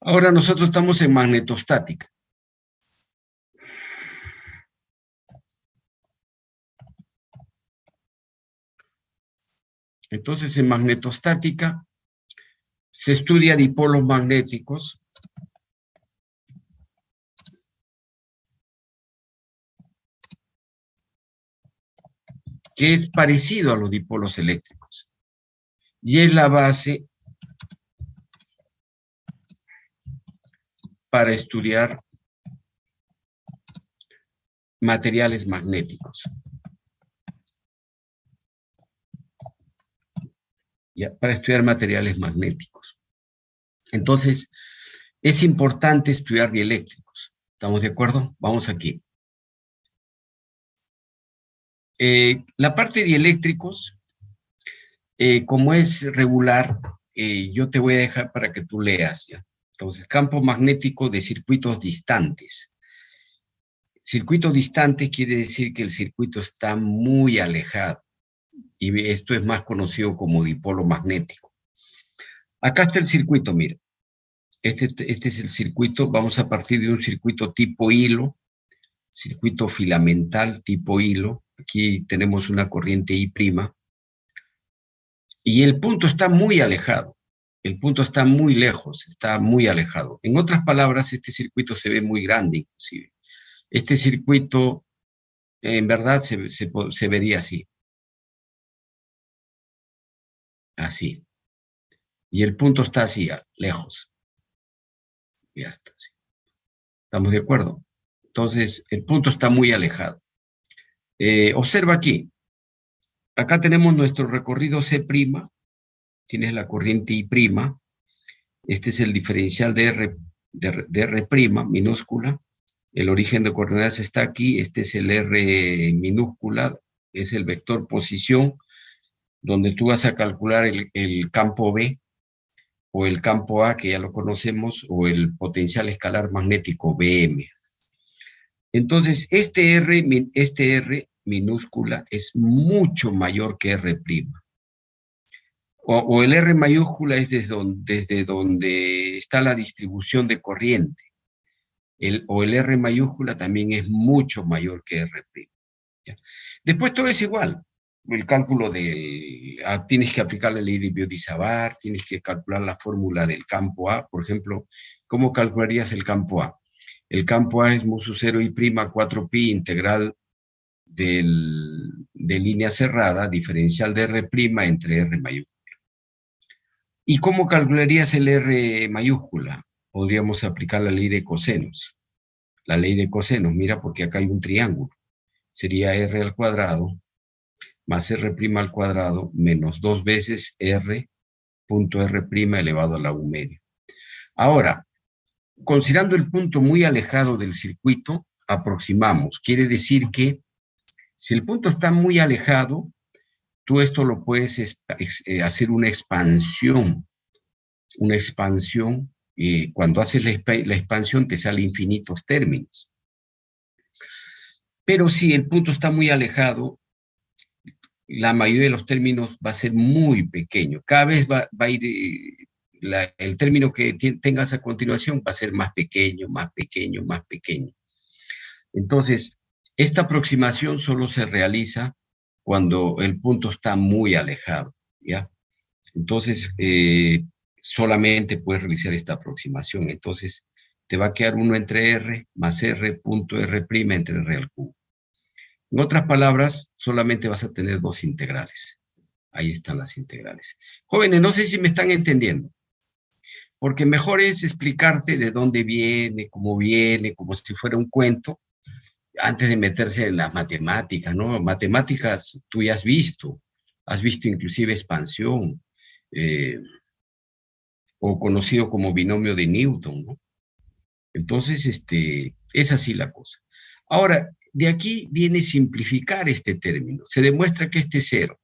Ahora nosotros estamos en magnetostática. Entonces, en magnetostática se estudia dipolos magnéticos que es parecido a los dipolos eléctricos y es la base para estudiar materiales magnéticos. Ya, para estudiar materiales magnéticos. Entonces, es importante estudiar dieléctricos. ¿Estamos de acuerdo? Vamos aquí. La parte de dieléctricos, como es regular, yo te voy a dejar para que tú leas, ¿ya? Entonces, campo magnético de circuitos distantes. Circuito distante quiere decir que el circuito está muy alejado. Y esto es más conocido como dipolo magnético. Acá está el circuito, mira. Este es el circuito. Vamos a partir de un circuito tipo hilo, circuito filamental tipo hilo. Aquí tenemos una corriente I'. Y el punto está muy alejado. El punto está muy lejos, está muy alejado. En otras palabras, este circuito se ve muy grande, inclusive. Este circuito, en verdad, se vería así. Así. Y el punto está así, lejos. Ya está así. ¿Estamos de acuerdo? Entonces, el punto está muy alejado. Observa aquí. Acá tenemos nuestro recorrido C'. Tienes la corriente I'. Este es el diferencial de R', minúscula. El origen de coordenadas está aquí. Este es el R minúscula. Es el vector posición, donde tú vas a calcular el campo B o el campo A, que ya lo conocemos, o el potencial escalar magnético BM. Entonces, este R minúscula es mucho mayor que R'. O el R mayúscula es desde donde está la distribución de corriente. O el R mayúscula también es mucho mayor que R'. ¿Ya? Después todo es igual. El cálculo tienes que aplicar la ley de Biot-Savart, tienes que calcular la fórmula del campo A. Por ejemplo, ¿cómo calcularías el campo A? El campo A es mu sub 0 I' 4pi integral de línea cerrada, diferencial de R' entre R mayúscula. ¿Y cómo calcularías el R mayúscula? Podríamos aplicar la ley de cosenos. La ley de cosenos, mira, porque acá hay un triángulo. Sería R al cuadrado más R' al cuadrado menos 2 veces R punto R' elevado a la U media. Ahora, considerando el punto muy alejado del circuito, aproximamos. Quiere decir que si el punto está muy alejado, tú esto lo puedes hacer una expansión. Una expansión, cuando haces la expansión te sale infinitos términos. Pero si el punto está muy alejado, la mayoría de los términos va a ser muy pequeño. Cada vez va a ir, el término que tengas a continuación va a ser más pequeño, más pequeño, más pequeño. Entonces, esta aproximación solo se realiza cuando el punto está muy alejado, ¿ya? Entonces, solamente puedes realizar esta aproximación. Entonces, te va a quedar 1 entre R más R punto R' entre R al cubo. En otras palabras, solamente vas a tener 2 integrales. Ahí están las integrales. Jóvenes, no sé si me están entendiendo. porque mejor es explicarte de dónde viene, como si fuera un cuento, antes de meterse en las matemáticas, ¿no? Matemáticas tú ya has visto inclusive expansión, eh, o conocido como binomio de Newton, ¿no? Entonces, es así la cosa. Ahora, de aquí viene simplificar este término. Se demuestra que este es cero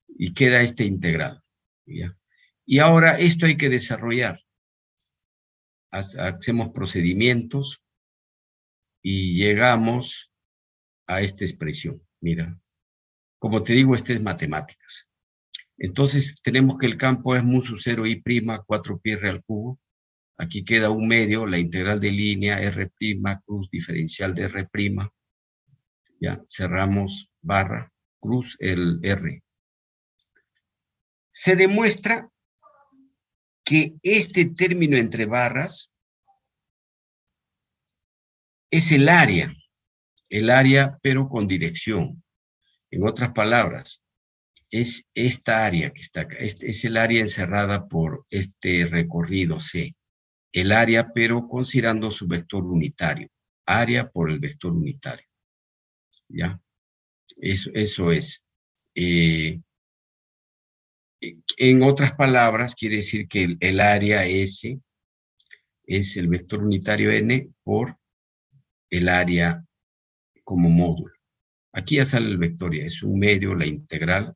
y queda este integral, ¿ya? Y ahora esto hay que desarrollar. Hacemos procedimientos y llegamos a esta expresión. Mira, como te digo, este es matemáticas. Entonces tenemos que el campo es mu sub 0 i prima 4pi r al cubo. Aquí queda un medio, la integral de línea r prima cruz diferencial de r prima. Ya, cerramos barra, cruz el r. Se demuestra que este término entre barras es el área pero con dirección. En otras palabras, es esta área que está acá, es el área encerrada por este recorrido C. El área, pero considerando su vector unitario. Área por el vector unitario. ¿Ya? Eso es. En otras palabras, quiere decir que el área S es el vector unitario N por el área como módulo. Aquí ya sale el vector, ya es un medio, la integral.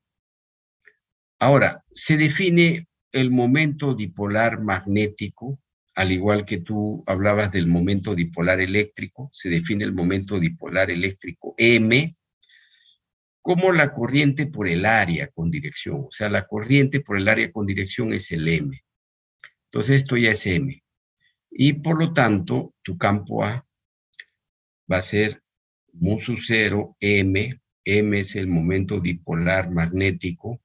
Ahora, se define el momento dipolar magnético, al igual que tú hablabas del momento dipolar eléctrico, se define el momento dipolar eléctrico M como la corriente por el área con dirección. O sea, la corriente por el área con dirección es el M. Entonces, esto ya es M. Y por lo tanto, tu campo A va a ser mu sub 0 M. M es el momento dipolar magnético,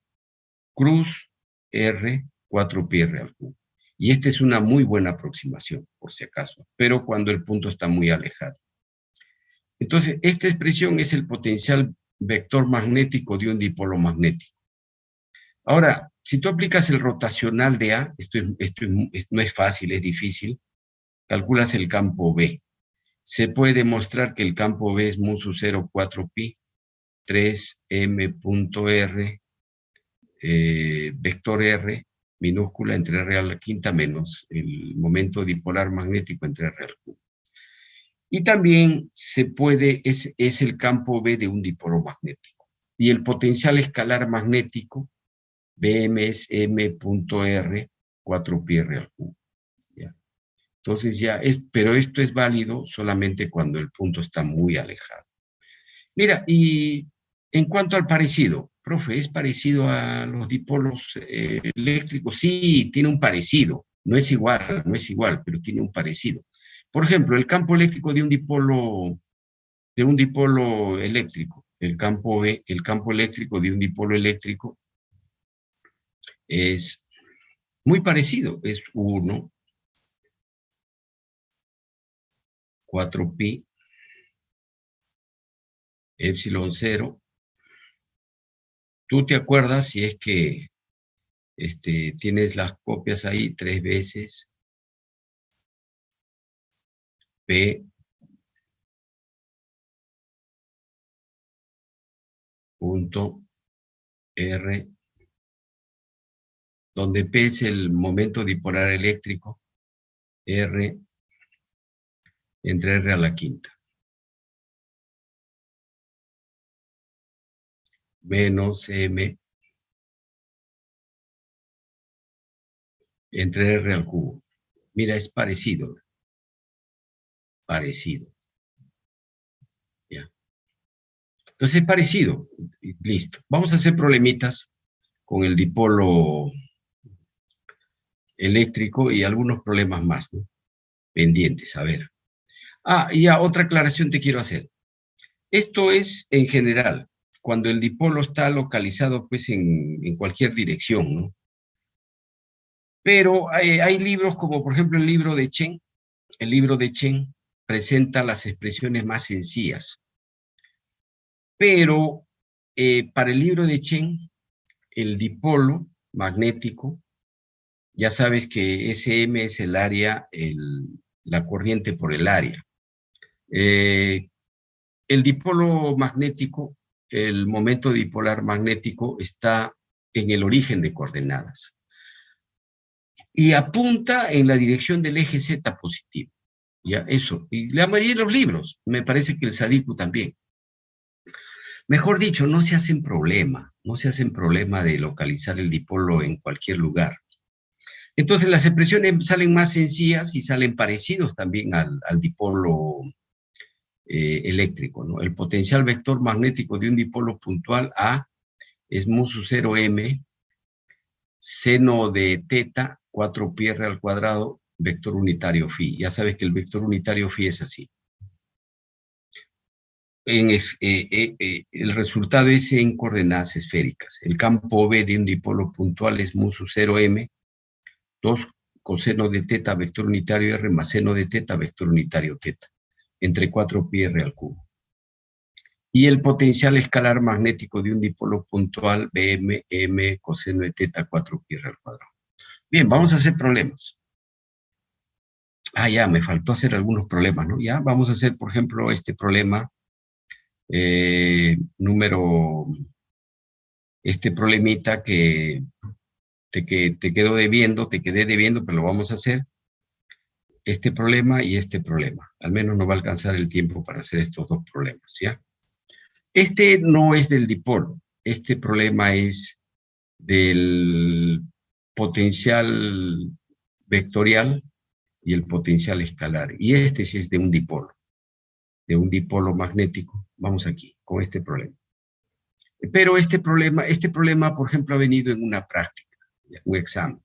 cruz R, 4pi r al cubo. Y esta es una muy buena aproximación, por si acaso, pero cuando el punto está muy alejado. Entonces, esta expresión es el potencial vector magnético de un dipolo magnético. Ahora, si tú aplicas el rotacional de A, no es fácil, es difícil, calculas el campo B. Se puede demostrar que el campo B es mu sub 0, 4pi, 3m.r, vector R, minúscula entre R a la quinta menos el momento dipolar magnético entre R al cubo. Y también es el campo B de un dipolo magnético. Y el potencial escalar magnético, Bm es m.r, 4pi r al cubo. ¿Ya? Entonces pero esto es válido solamente cuando el punto está muy alejado. Mira, y en cuanto al parecido, profe, ¿es parecido a los dipolos eléctricos? Sí, tiene un parecido. No es igual, pero tiene un parecido. Por ejemplo, el campo eléctrico de un dipolo eléctrico, el campo eléctrico de un dipolo eléctrico es muy parecido. Es 1, 4pi, epsilon 0. Tú te acuerdas si es que tienes las copias ahí 3 veces P punto R, donde P es el momento dipolar eléctrico, R entre R a la quinta. Menos M entre R al cubo. Mira, es parecido. Parecido. Ya. Entonces es parecido. Listo. Vamos a hacer problemitas con el dipolo eléctrico y algunos problemas más, ¿no? Pendientes, a ver. Y ya, otra aclaración te quiero hacer. Esto es en general, cuando el dipolo está localizado pues en cualquier dirección, ¿no? Pero hay libros como por ejemplo el libro de Chen. El libro de Chen presenta las expresiones más sencillas. Pero para el libro de Chen, el dipolo magnético Ya sabes que SM es el área, la corriente por el área. El dipolo magnético, el momento dipolar magnético está en el origen de coordenadas y apunta en la dirección del eje Z positivo. Ya, eso. Y la mayoría de los libros, me parece que el Sadiku también. Mejor dicho, no se hacen problema de localizar el dipolo en cualquier lugar. Entonces las expresiones salen más sencillas y salen parecidos también al dipolo eléctrico, ¿no? El potencial vector magnético de un dipolo puntual A es mu sub 0m, seno de teta, 4πr al cuadrado, vector unitario phi. Ya sabes que el vector unitario phi es así. El resultado es en coordenadas esféricas. El campo B de un dipolo puntual es mu sub 0m, 2 coseno de teta, vector unitario r, más seno de teta, vector unitario teta, entre 4πr al cubo. Y el potencial escalar magnético de un dipolo puntual, Bm, m, coseno de teta, 4πr al cuadrado. Bien, vamos a hacer problemas. Ya, me faltó hacer algunos problemas, ¿no? Ya, vamos a hacer, por ejemplo, este problema este problemita que te quedé debiendo, pero lo vamos a hacer. Este problema y este problema. Al menos no va a alcanzar el tiempo para hacer estos dos problemas, ¿ya? Este no es del dipolo. Este problema es del potencial vectorial y el potencial escalar. Y este sí es de un dipolo magnético. Vamos aquí, con este problema. Pero este problema, por ejemplo, ha venido en una práctica, un examen.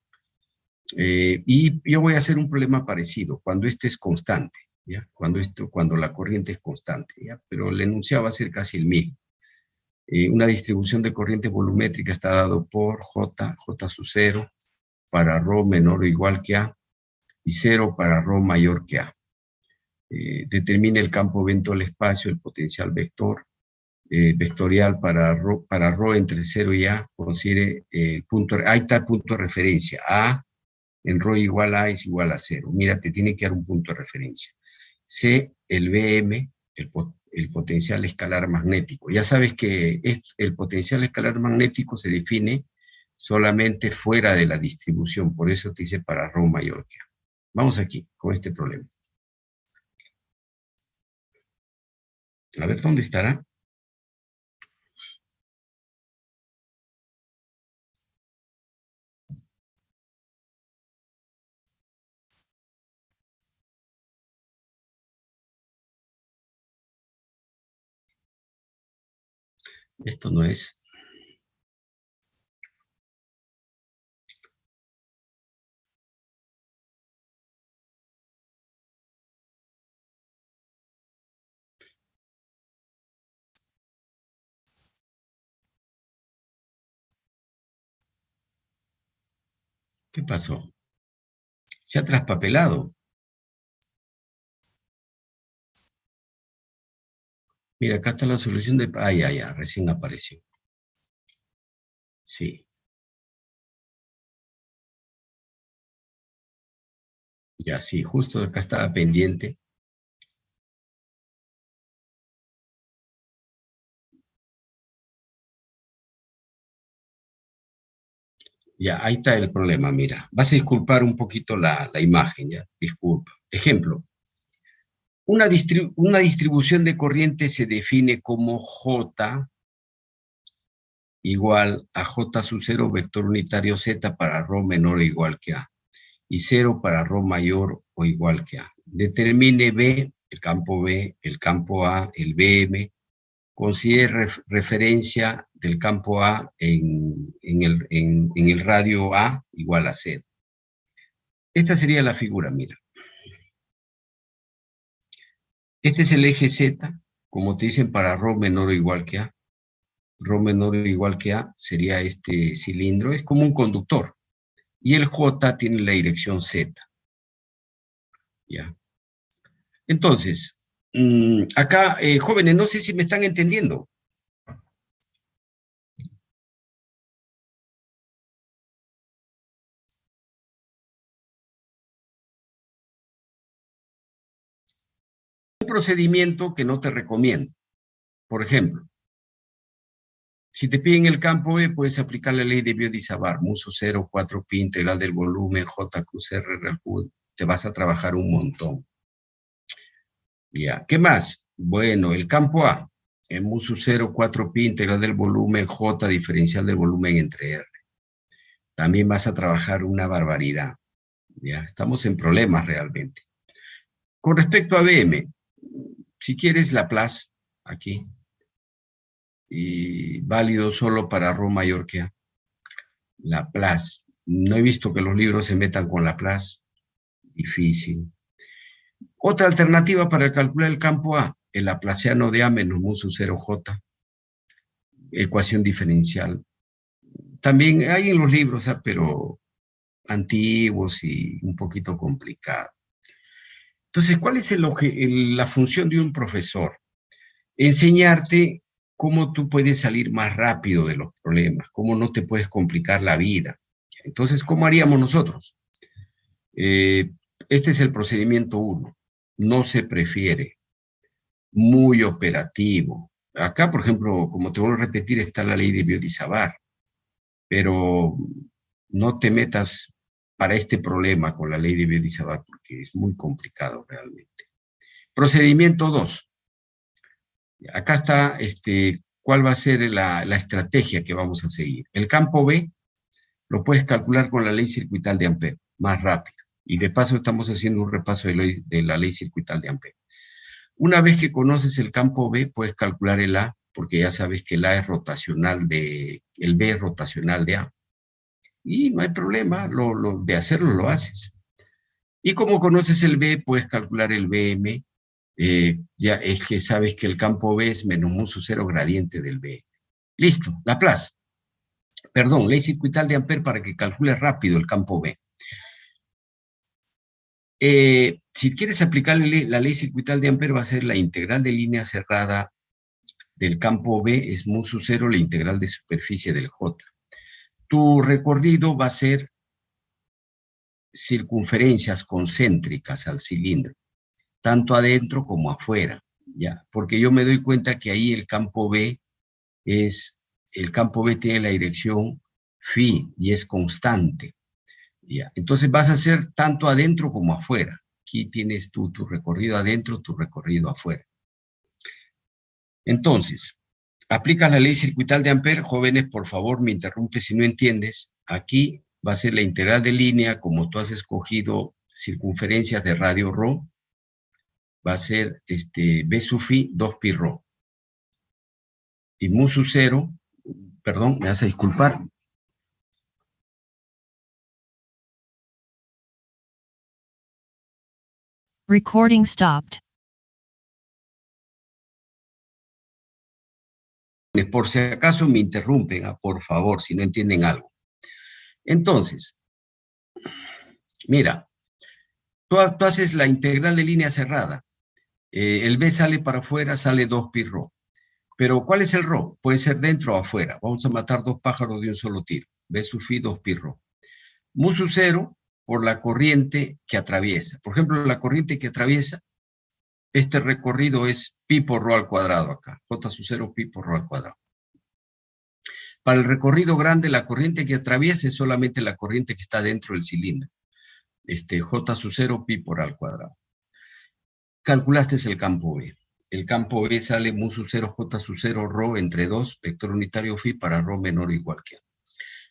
Y yo voy a hacer un problema parecido, cuando este es constante, ¿ya? Cuando la corriente es constante, ¿ya? Pero el enunciado va a ser casi el mismo. Una distribución de corriente volumétrica está dado por J sub 0 para ρ menor o igual que A y 0 para ρ mayor que A. Determine el campo evento del espacio, el potencial vectorial para ρ entre 0 y A. Considere ahí está el punto de referencia. A en ρ igual a es igual a 0. Mira, te tiene que dar un punto de referencia. C, el Bm, el potencial escalar magnético. Ya sabes que el potencial escalar magnético se define solamente fuera de la distribución, por eso te dice para ρ mayor que A. Vamos aquí, con este problema. A ver, ¿dónde estará? Esto no es. ¿Qué pasó? Se ha traspapelado. Mira, acá está la solución de... ya, recién apareció. Sí. Ya, sí, justo acá estaba pendiente. Ya, ahí está el problema, mira. Vas a disculpar un poquito la imagen, ya. Disculpa. Ejemplo. Una distribución de corriente se define como J igual a J sub 0 vector unitario Z para ρ menor o igual que A. Y 0 para ρ mayor o igual que A. Determine B, el campo B, el campo A, el BM. Considere referencia del campo A en el radio A igual a 0. Esta sería la figura, mira. Este es el eje Z, como te dicen, para ρ menor o igual que A. Ρ menor o igual que A sería este cilindro, es como un conductor. Y el J tiene la dirección Z. ¿Ya? Entonces, acá, jóvenes, no sé si me están entendiendo. procedimiento que no te recomiendo. Por ejemplo, si te piden el campo B, puedes aplicar la ley de Biot-Savart, muso 0, 4pi, integral del volumen, J cruz R al cubo. Te vas a trabajar un montón. Ya, ¿qué más? Bueno, el campo A, el muso 0, 4pi, integral del volumen, J diferencial del volumen entre R. También vas a trabajar una barbaridad. Ya, estamos en problemas realmente. Con respecto a BM, si quieres Laplace, aquí, y válido solo para Rho mayor que A. Laplace. No he visto que los libros se metan con Laplace. Difícil. Otra alternativa para calcular el campo A, el laplaciano de A menos mu sub 0J, ecuación diferencial. También hay en los libros, pero antiguos y un poquito complicados. Entonces, ¿cuál es la función de un profesor? Enseñarte cómo tú puedes salir más rápido de los problemas, cómo no te puedes complicar la vida. Entonces, ¿cómo haríamos nosotros? Este es el procedimiento 1. No se prefiere. Muy operativo. Acá, por ejemplo, como te vuelvo a repetir, está la ley de Biot-Savart, pero no te metas para este problema con la ley de Biot-Savart porque es muy complicado realmente. Procedimiento 2. Acá está cuál va a ser la estrategia que vamos a seguir. El campo B lo puedes calcular con la ley circuital de Ampère, más rápido. Y de paso estamos haciendo un repaso de la ley circuital de Ampère. Una vez que conoces el campo B, puedes calcular el A, porque ya sabes que el A es rotacional el B es rotacional de A. Y no hay problema, de hacerlo lo haces. Y como conoces el B, puedes calcular el BM, ya es que sabes que el campo B es menos mu sub 0 gradiente del B. Listo, Laplace. Perdón, ley circuital de Ampère para que calcules rápido el campo B. Si quieres aplicar la ley circuital de Ampère, va a ser la integral de línea cerrada del campo B, es mu sub 0, la integral de superficie del J. Tu recorrido va a ser circunferencias concéntricas al cilindro, tanto adentro como afuera, ¿ya? Porque yo me doy cuenta que ahí el campo B tiene la dirección phi y es constante. Ya. Entonces vas a hacer tanto adentro como afuera. Aquí tienes tu recorrido adentro, tu recorrido afuera. Entonces, aplicas la ley circuital de Ampère. Jóvenes, por favor, me interrumpe si no entiendes. Aquí va a ser la integral de línea, como tú has escogido circunferencias de radio ρ, va a ser B sub phi 2pi ρ. Y mu sub 0, perdón, me vas a disculpar, Recording stopped. por si acaso me interrumpen, por favor, si no entienden algo. Entonces, mira, tú haces la integral de línea cerrada. El B sale para afuera, sale 2pi ρ. Pero, ¿cuál es el ρ? Puede ser dentro o afuera. Vamos a matar dos pájaros de un solo tiro. B sub phi 2pi ρ. Mu sub 0 por la corriente que atraviesa. Por ejemplo, la corriente que atraviesa, este recorrido es pi por ρ al cuadrado acá. J sub 0 pi por ρ al cuadrado. Para el recorrido grande, la corriente que atraviesa es solamente la corriente que está dentro del cilindro. J sub 0 pi por al cuadrado. Calculaste el campo B. El campo B sale mu sub 0 J sub 0 ρ entre 2, vector unitario phi para ρ menor o igual que A.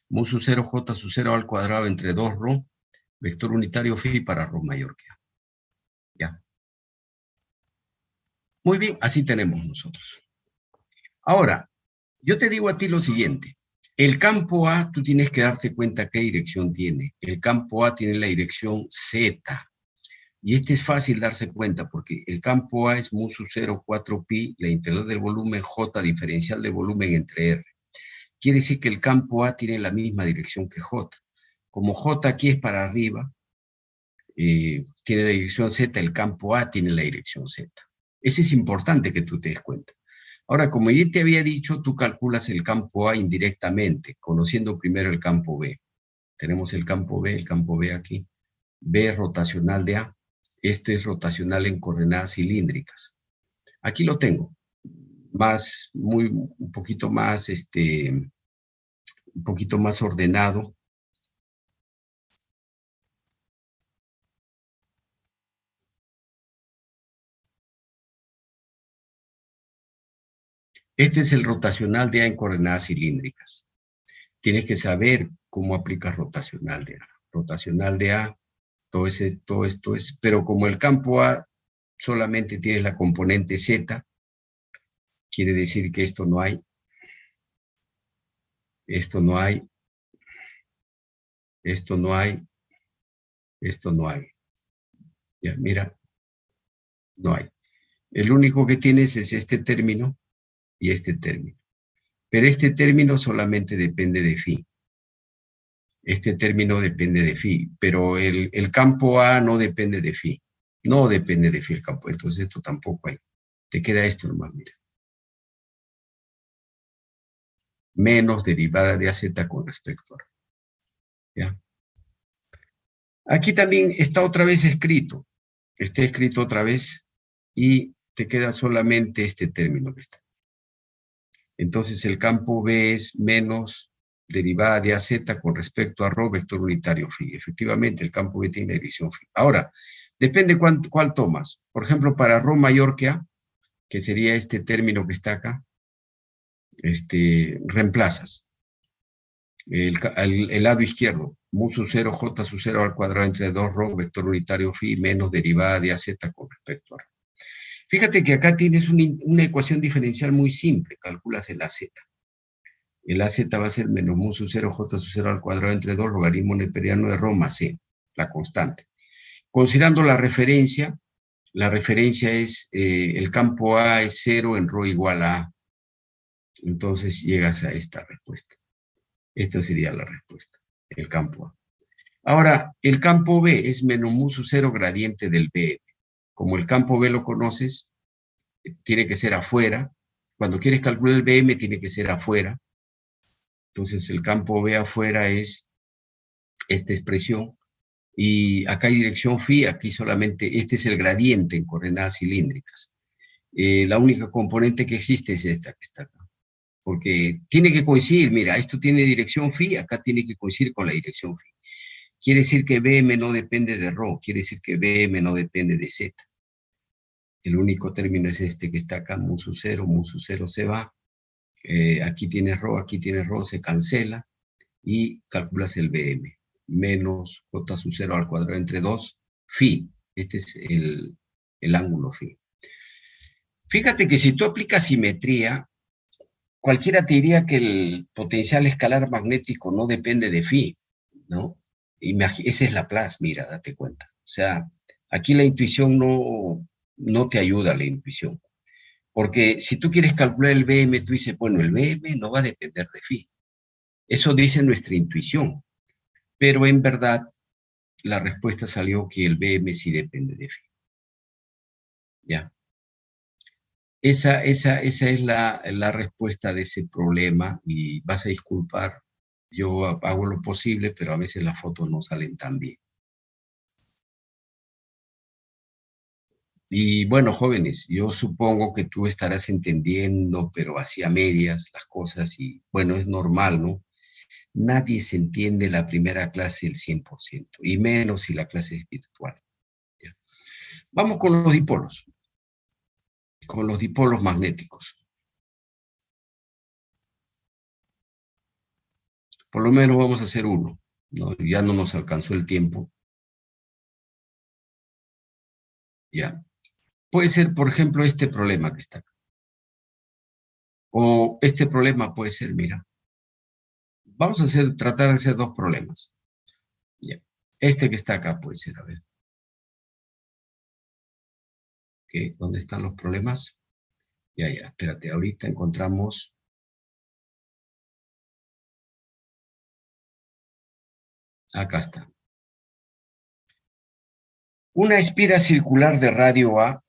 Mu sub 0 J sub 0 al cuadrado entre 2 ρ, vector unitario phi para ρ mayor que A. ¿Ya? Muy bien, así tenemos nosotros. Ahora, yo te digo a ti lo siguiente. El campo A, tú tienes que darte cuenta qué dirección tiene. El campo A tiene la dirección Z. Y es fácil darse cuenta porque el campo A es mu sub 0, 4pi, la integral del volumen J diferencial del volumen entre R. Quiere decir que el campo A tiene la misma dirección que J. Como J aquí es para arriba, tiene la dirección Z, el campo A tiene la dirección Z. Eso es importante que tú te des cuenta. Ahora, como yo te había dicho, tú calculas el campo A indirectamente, conociendo primero el campo B. Tenemos el campo B aquí. B es rotacional de A. Este es rotacional en coordenadas cilíndricas. Aquí lo tengo. Un poquito más ordenado. Este es el rotacional de A en coordenadas cilíndricas. Tienes que saber cómo aplicas rotacional de A. Rotacional de A, todo esto es, pero como el campo A solamente tiene la componente Z, quiere decir que esto no hay, esto no hay, esto no hay, esto no hay. Ya, mira, no hay. El único que tienes es este término y este término. Pero este término solamente depende de phi. Este término depende de phi, pero el campo A no depende de phi. No depende de phi el campo, entonces esto tampoco hay. Te queda esto nomás, mira. Menos derivada de AZ con respecto a. ¿Ya? Aquí también está otra vez escrito. Está escrito otra vez y te queda solamente este término que está. Entonces el campo B es menos derivada de AZ con respecto a ρ vector unitario phi. Efectivamente, el campo B tiene dirección phi. Ahora, depende cuál tomas. Por ejemplo, para ρ mayor que A, que sería este término que está acá, reemplazas el lado izquierdo, mu sub 0, j sub 0 al cuadrado entre 2 ρ vector unitario phi menos derivada de AZ con respecto a ρ. Fíjate que acá tienes una ecuación diferencial muy simple, calculas el AZ. El AZ va a ser menos mu sub 0, j sub 0 al cuadrado entre 2 logaritmo neperiano de ρ más C, la constante. Considerando la referencia es el campo A es 0 en ρ igual a A. Entonces llegas a esta respuesta. Esta sería la respuesta, el campo A. Ahora, el campo B es menos mu sub 0 gradiente del BM. Como el campo B lo conoces, tiene que ser afuera. Cuando quieres calcular el BM, tiene que ser afuera. Entonces, el campo B afuera es esta expresión. Y acá hay dirección phi, aquí solamente, este es el gradiente en coordenadas cilíndricas. La única componente que existe es esta que está acá. Porque tiene que coincidir, mira, esto tiene dirección phi, acá tiene que coincidir con la dirección phi. Quiere decir que BM no depende de ρ, quiere decir que BM no depende de Z. El único término es este que está acá, mu sub 0 se va. Aquí tienes ρ, se cancela y calculas el BM. Menos j sub 0 al cuadrado entre 2, phi. Este es el ángulo phi. Fíjate que si tú aplicas simetría, cualquiera te diría que el potencial escalar magnético no depende de phi, ¿no? Esa es Laplace, mira, date cuenta. O sea, aquí la intuición no te ayuda, la intuición. Porque si tú quieres calcular el BM, tú dices, bueno, el BM no va a depender de phi. Eso dice nuestra intuición. Pero en verdad, la respuesta salió que el BM sí depende de phi. ¿Ya? Esa es la respuesta de ese problema y vas a disculpar, yo hago lo posible, pero a veces las fotos no salen tan bien. Y bueno, jóvenes, yo supongo que tú estarás entendiendo, pero así a medias las cosas y bueno, es normal, ¿no? Nadie se entiende la primera clase el 100%, y menos si la clase es virtual. ¿Ya? Vamos con los dipolos magnéticos. Por lo menos vamos a hacer uno, ¿no? Ya no nos alcanzó el tiempo. Ya. Puede ser, por ejemplo, este problema que está acá. O este problema puede ser, mira. Vamos a tratar de hacer dos problemas. Ya. Este que está acá puede ser, a ver. ¿Ok? ¿Dónde están los problemas? Ya, espérate, ahorita encontramos. Acá está. Una espira circular de radio A,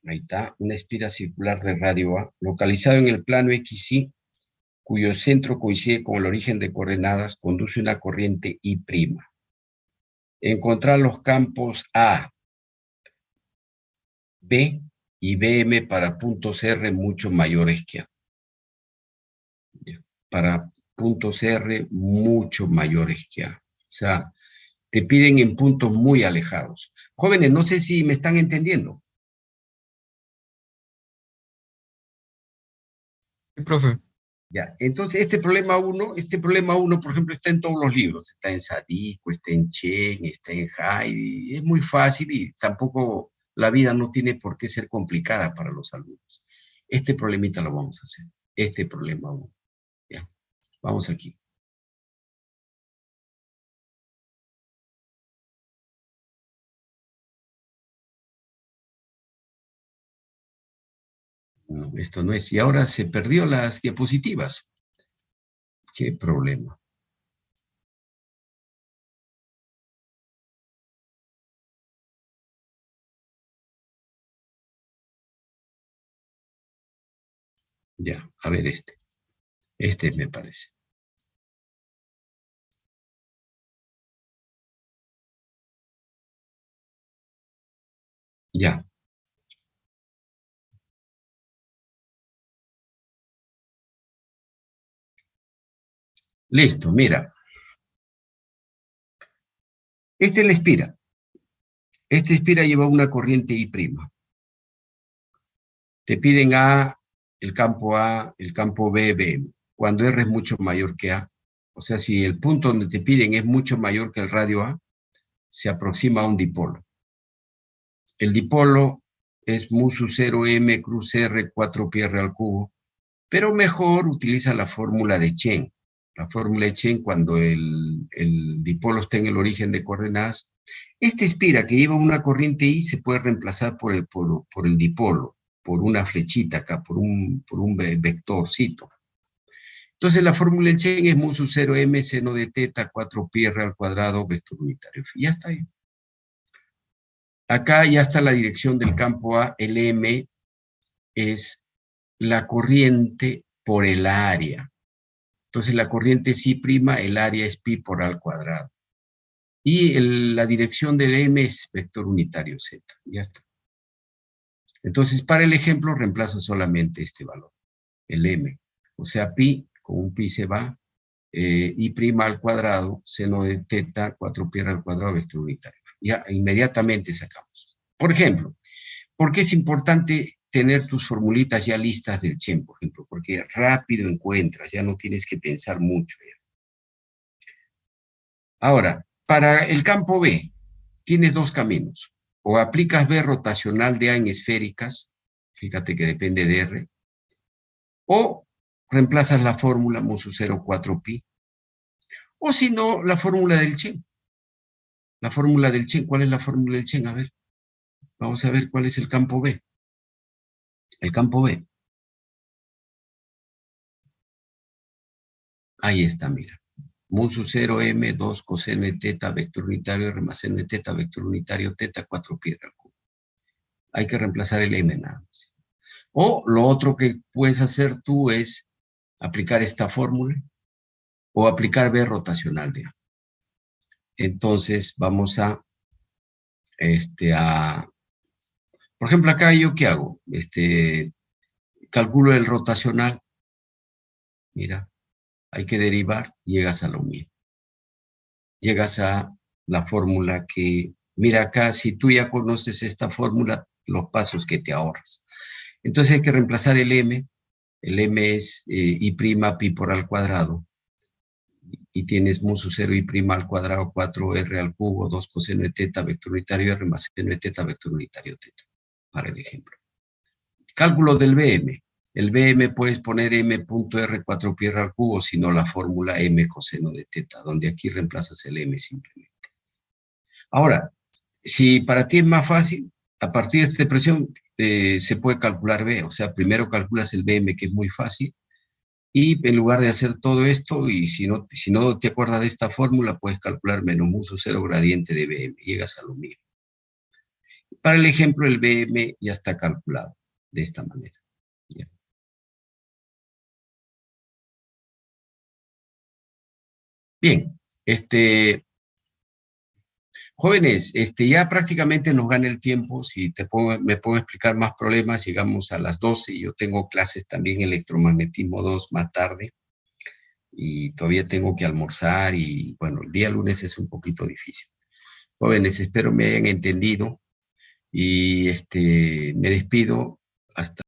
ahí está, una espira circular de radio A, localizado en el plano XY, cuyo centro coincide con el origen de coordenadas, conduce una corriente I'. Encontrar los campos A, B y BM para puntos R mucho mayores que A. Para puntos R mucho mayores que A. O sea, te piden en puntos muy alejados. Jóvenes, no sé si me están entendiendo. Sí, profe. Ya, entonces este problema uno, por ejemplo, está en todos los libros. Está en Sadiku, está en Chen, está en Heidi. Es muy fácil y tampoco la vida no tiene por qué ser complicada para los alumnos. Este problemita lo vamos a hacer. Este problema uno. Ya, vamos aquí. No, esto no es. Y ahora se perdió las diapositivas. ¿Qué problema? Ya, a ver este. Este me parece. Ya. Listo, mira. Este es la espira. Esta espira lleva una corriente I'. Te piden A, el campo B, BM. Cuando R es mucho mayor que A, o sea, si el punto donde te piden es mucho mayor que el radio A, se aproxima a un dipolo. El dipolo es mu sub 0 M cruz R 4 pi R al cubo, pero mejor utiliza la fórmula de Chen. La fórmula de Chen cuando el dipolo está en el origen de coordenadas. Esta espira que lleva una corriente I se puede reemplazar por el dipolo, por una flechita acá, por un vectorcito. Entonces la fórmula de Chen es mu sub 0 m seno de teta 4 pi r al cuadrado vector unitario. Ya está ahí. Acá ya está la dirección del campo A. El M es la corriente por el área. Entonces la corriente es I', el área es pi por A al cuadrado. Y la dirección del M es vector unitario Z. Ya está. Entonces, para el ejemplo, reemplaza solamente este valor, el M. O sea, pi, con un pi se va, I' al cuadrado, seno de teta, 4 pi al cuadrado, vector unitario. Ya inmediatamente sacamos. Por ejemplo, ¿por qué es importante tener tus formulitas ya listas del Chen, por ejemplo? Porque rápido encuentras, ya no tienes que pensar mucho. Ya. Ahora, para el campo B, tienes dos caminos. O aplicas B rotacional de A en esféricas, fíjate que depende de R, o reemplazas la fórmula mu sub 0,4 pi, o si no, la fórmula del Chen. La fórmula del Chen, ¿cuál es la fórmula del Chen? A ver, vamos a ver cuál es el campo B. El campo B. Ahí está, mira. Mu sub 0 m 2 coseno de teta vector unitario r más n de teta vector unitario teta 4 pi al cubo. Hay que reemplazar el m nada más. O lo otro que puedes hacer tú es aplicar esta fórmula o aplicar B rotacional de A. Entonces vamos por ejemplo, acá yo ¿qué hago? Calculo el rotacional. Mira, hay que derivar, llegas a lo mismo. Llegas a la fórmula que, mira acá, si tú ya conoces esta fórmula, los pasos que te ahorras. Entonces hay que reemplazar el m es I' pi por al cuadrado, y tienes mu sub 0 I' al cuadrado 4R al cubo 2 coseno de teta vector unitario R más seno de teta vector unitario teta, para el ejemplo. Cálculo del BM. El BM puedes poner m.r 4 pi r al cubo, sino la fórmula m coseno de teta, donde aquí reemplazas el m simplemente. Ahora, si para ti es más fácil, a partir de esta expresión se puede calcular B, o sea, primero calculas el BM, que es muy fácil, y en lugar de hacer todo esto, y si no te acuerdas de esta fórmula, puedes calcular menos mu sub 0 gradiente de BM, llegas a lo mismo. Para el ejemplo, el BM ya está calculado de esta manera. ¿Ya? Bien, Jóvenes, ya prácticamente nos gana el tiempo. Si me puedo explicar más problemas, llegamos a las 12. Yo tengo clases también electromagnetismo 2 más tarde y todavía tengo que almorzar y bueno, el día lunes es un poquito difícil. Jóvenes, espero me hayan entendido y me despido hasta